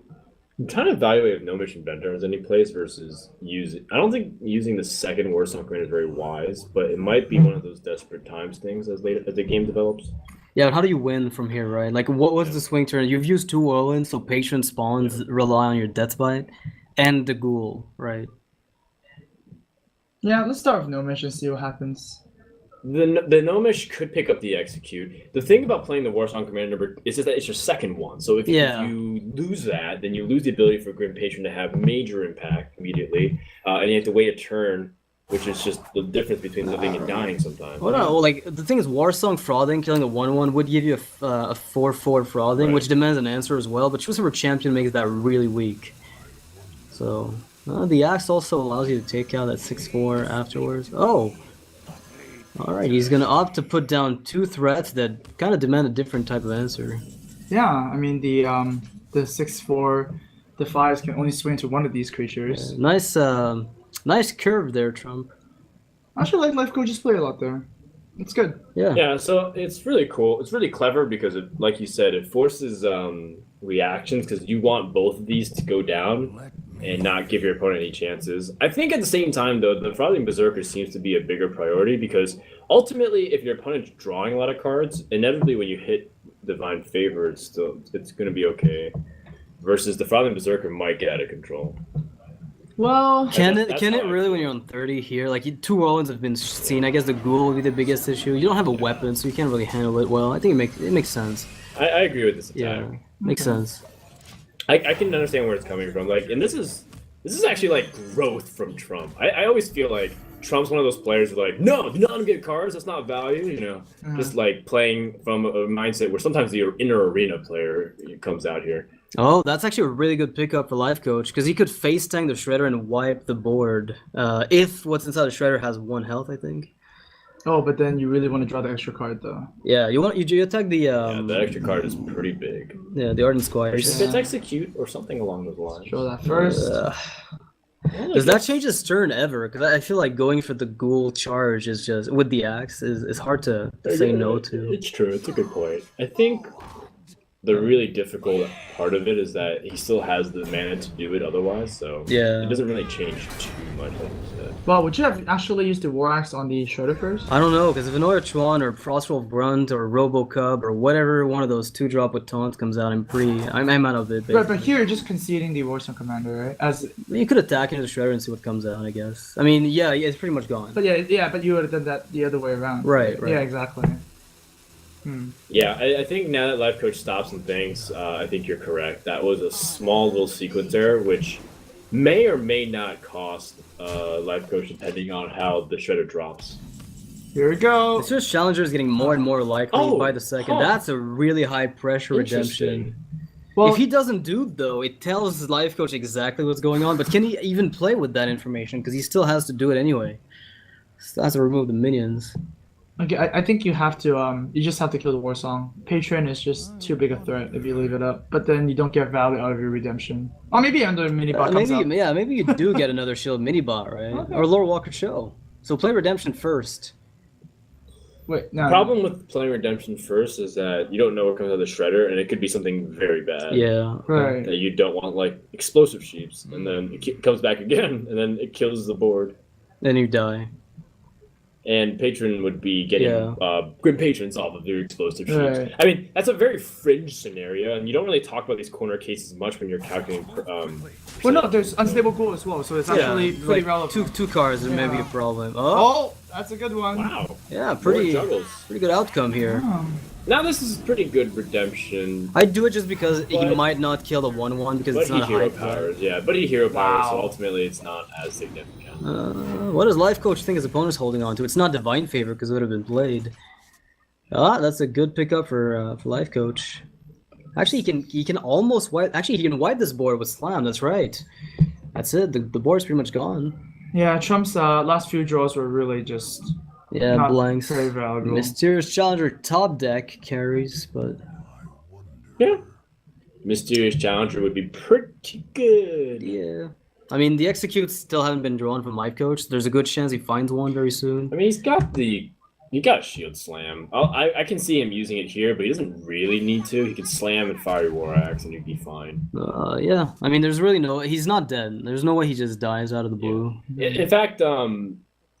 I'm trying to evaluate if No Mission Bender has any place versus using. I don't think using the second Warsong Commander is very wise, but it might be one of those desperate times things as the game develops. Yeah, but how do you win from here, right? Like, what's the swing turn? You've used 2 Whirlwinds, so Patron spawns rely on your Death Bite, and the Ghoul, right? Yeah, let's start with no mission, see what happens. The Gnomish could pick up the execute. The thing about playing the Warsong Commander is just that it's your second one. So if you lose that, then you lose the ability for Grim Patron to have major impact immediately, and you have to wait a turn, which is just the difference between living and dying sometimes. Well, no, like the thing is, Warsong Frothing, killing a 1/1 would give you a 4/4 Frothing, Right. which demands an answer as well. But Choose Champion makes that really weak. So the axe also allows you to take out that 6/4 afterwards. Oh. Alright, he's gonna opt to put down 2 threats that kind of demand a different type of answer. Yeah, I mean the 6/4 defies can only swing to one of these creatures. Nice curve there, Trump. I actually like Life Coach's play a lot there. It's good. Yeah. Yeah, so it's really cool. It's really clever because, it, like you said, it forces reactions because you want both of these to go down and not give your opponent any chances. I think at the same time, though, the Frothing Berserker seems to be a bigger priority because ultimately, if your opponent's drawing a lot of cards, inevitably when you hit Divine Favor, it's going to be okay. Versus the Frothing Berserker might get out of control. Well, Can That's it how I really when you're on 30 here? Like 2 Whirlwinds have been seen. I guess the Ghoul will be the biggest issue. You don't have a weapon, so you can't really handle it well. I think it makes sense. I agree with this Yeah, attack. makes sense. I can understand where it's coming from. Like, and this is actually like growth from Trump. I always feel like Trump's one of those players who like, no, do not get cards. That's not value. You know, just like playing from a mindset where sometimes the inner arena player comes out here. Oh, that's actually a really good pickup for Life Coach because he could face tank the Shredder and wipe the board if what's inside the Shredder has 1 health, I think. oh, but then you really want to draw the extra card though. Yeah, you attack the Yeah, that extra card is pretty big. the Ardent Squires. It's execute or something along those lines. Show that first. Does that change his turn ever? Because I feel like going for the Ghoul charge is just with the axe is hard to say no to. It's true. It's a good point. I think the really difficult part of it is that he still has the mana to do it otherwise, so Yeah. it doesn't really change too much, like you said. Well, would you have actually used the War Axe on the Shredder first? I don't know, because if Annoyer Chuan or Frostwolf Brunt or Robocub or whatever one of those 2-drop with taunt comes out, I'm out of it. Right, but here you're just conceding the Warsong Commander, right? As You could attack into the Shredder and see what comes out, I guess. I mean, yeah, it's pretty much gone. but but you would have done that the other way around. Right. Yeah, exactly. Yeah, I think now that Life Coach stops and thinks, I think you're correct. That was a small little sequence error, which may or may not cost Life Coach depending on how the Shredder drops. Here we go. It's just Challenger is getting more and more likely Oh, by the second. huh. That's a really high pressure redemption. Interesting. Well, If he doesn't do though, it tells Life Coach exactly what's going on. But can he even play with that information? Because he still has to do it anyway. Still has to remove the minions. okay, I think you have to you just have to kill the Warsong. Patron is just too big a threat if you leave it up. But then you don't get value out of your redemption. Or maybe another mini bot comes up. Maybe you do get another shield mini bot, right? Okay. Or Lord Walker Show. So play redemption first. Wait, no. The problem with playing Redemption first is that you don't know what comes out of the Shredder, and it could be something very bad. Yeah. Right. That you don't want, like explosive sheeps, and then it comes back again, and then it kills the board. Then you die. and Patron would be getting Grim Patrons off of their explosive shields. Right. I mean, that's a very fringe scenario, and you don't really talk about these corner cases much when you're calculating. Well, no, there's unstable goal as well, so it's actually pretty like relevant. two cars are maybe a Yeah. problem. Oh, that's a good one. Wow. Yeah, More pretty juggles. good outcome here. Oh. Now this is pretty good redemption. I do it just because he But- might not kill the 1/1 because But it's not he a hero high threat. powers, yeah. But he hero powers, so Wow. ultimately it's not as significant. What does Life Coach think his opponent's holding on to? It's not Divine Favor because it would have been played. Ah, that's a good pickup for Life Coach. Actually, he can almost wipe. Actually, he can wipe this board with Slam. That's right. That's it. The board's pretty much gone. Yeah, Trump's last few draws were really just Yeah, not blanks. very valuable. Mysterious Challenger top deck carries, but Yeah. Mysterious Challenger would be pretty good. yeah. I mean, the executes still haven't been drawn from Life Coach. There's a good chance he finds one very soon. I mean, you got Shield Slam. I can see him using it here, but he doesn't really need to. He could slam and Fiery War Axe, and he'd be fine. Yeah. I mean, there's really he's not dead. There's no way he just dies out of the blue. In fact,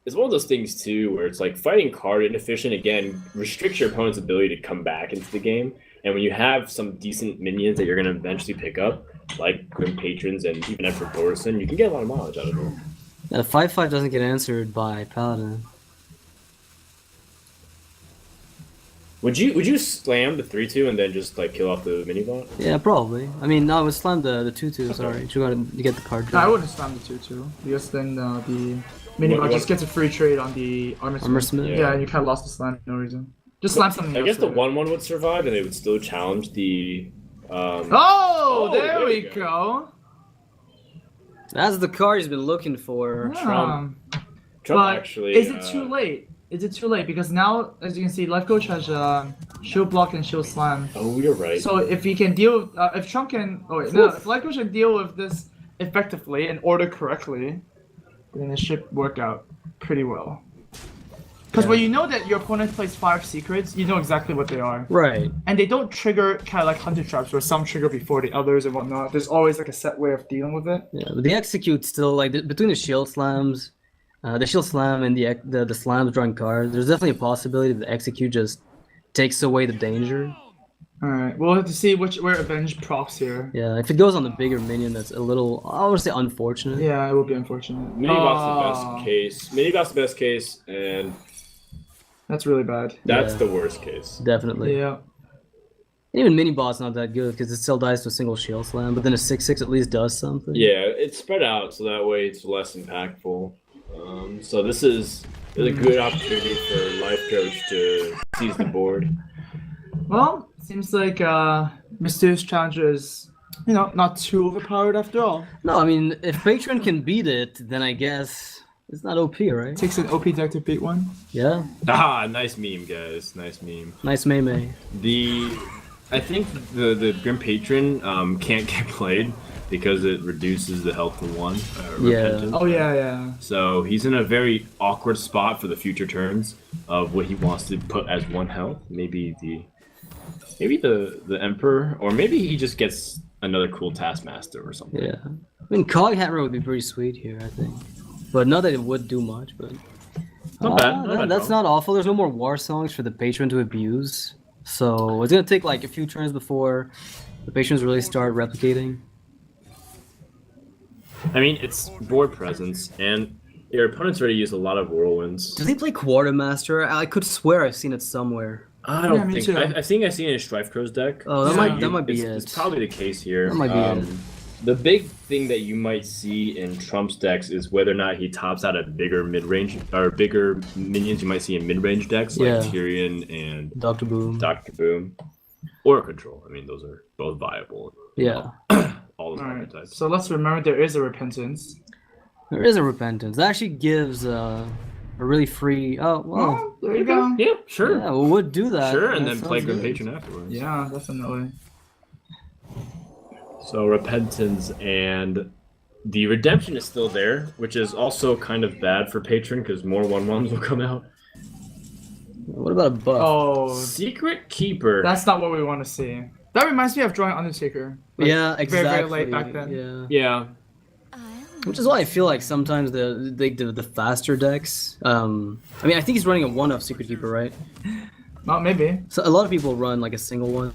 it's one of those things too where it's like fighting card inefficient again restricts your opponent's ability to come back into the game. And when you have some decent minions that you're going to eventually pick up, like Grim Patrons and even Emperor Thorson, you can get a lot of mileage out of them. Yeah, the 5/5 doesn't get answered by Paladin. Would you slam the 3/2 and then just like kill off the mini bot? Yeah, probably. I mean, no, I would slam the 2/2. Sorry, you get the card. No, I draw. wouldn't slam the 2-2 because then the minibot just gets a free trade on the Armor Armor Smith. Smith. Yeah, and you kind of lost the slam for no reason. Just slam something I else guess the later. 1/1 would survive and they would still challenge the. Oh, there we you go. That's the card he's been looking for. Yeah. Trump But actually. is it too late? Is it too late? Because now, as you can see, Life Coach has shield block and shield slam. Oh, you're right. So if he can deal, if Trump can, if Life Coach can deal with this effectively and order correctly, then it should work out pretty well. Because when you know that your opponent plays 5 secrets, you know exactly what they are. Right. And they don't trigger kind of like Hunter Traps, where some trigger before the others and whatnot. There's always like a set way of dealing with it. Yeah, but the execute still between the shield slams, the shield slam and the slams drawing cards. There's definitely a possibility that the execute just takes away the danger. Alright, we'll have to see where Avenge procs here. Yeah, if it goes on the bigger minion, that's a little, I would say, unfortunate. Yeah, it would be unfortunate. Minibot's the best case. Minibot's the best case, and That's really bad. that's Yeah. the worst case. Definitely. Yeah. Even mini bot's not that good because it still dies to a single shield slam, but then a 6/6 at least does something. Yeah, it's spread out so that way it's less impactful. So this is a good opportunity for Life Coach to seize the board. Well, seems like Mysterious Challenger is, not too overpowered after all. No, I mean, if Patron can beat it, then I guess it's not OP, right? Takes an OP deck to beat one. Yeah. Ah, nice meme, guys. Nice meme. Nice Mei. I think the Grim Patron can't get played because it reduces the health to 1. Yeah. Repentance. Oh yeah. So he's in a very awkward spot for the future turns of what he wants to put as 1 health. Maybe the Emperor, or maybe he just gets another cool Taskmaster or something. Yeah. I mean, Cog Hammer would be pretty sweet here, I think. But not that it would do much, but... Not bad. Not bad, that's no. not awful. There's no more War Songs for the Patron to abuse. So it's going to take like a few turns before the Patrons really start replicating. I mean, it's board presence, and your opponent's already used a lot of Whirlwinds. Does he play Quartermaster? I could swear I've seen it somewhere. I don't Yeah, me think. too. I think I've seen it in Strife Crow's deck. Oh, that might be It's it. probably the case here. That might be it. The big thing that you might see in Trump's decks is whether or not he tops out at bigger mid-range or bigger minions you might see in mid-range decks like Yeah. Tyrion and Dr. Boom. Dr. Boom or Control. I mean, those are both viable. Yeah. All those Alright. archetypes. So let's remember there is a Repentance. There is a Repentance. That actually gives a really free... Oh, well... Oh, there you go. Yeah, sure. Yeah, we would do that. Sure, and That then play sounds Grim good. Patron afterwards. Yeah, definitely. So Repentance and the Redemption is still there, which is also kind of bad for Patron because more 1/1s will come out. What about a buff? Oh, Secret Keeper. that's not what we want to see. That reminds me of drawing Undertaker. Like, yeah, exactly. Very, very late back then. Yeah. Yeah. Which is why I feel like sometimes the faster decks. I mean, I think he's running a 1-of Secret Keeper, right? Not maybe. So a lot of people run like a single one.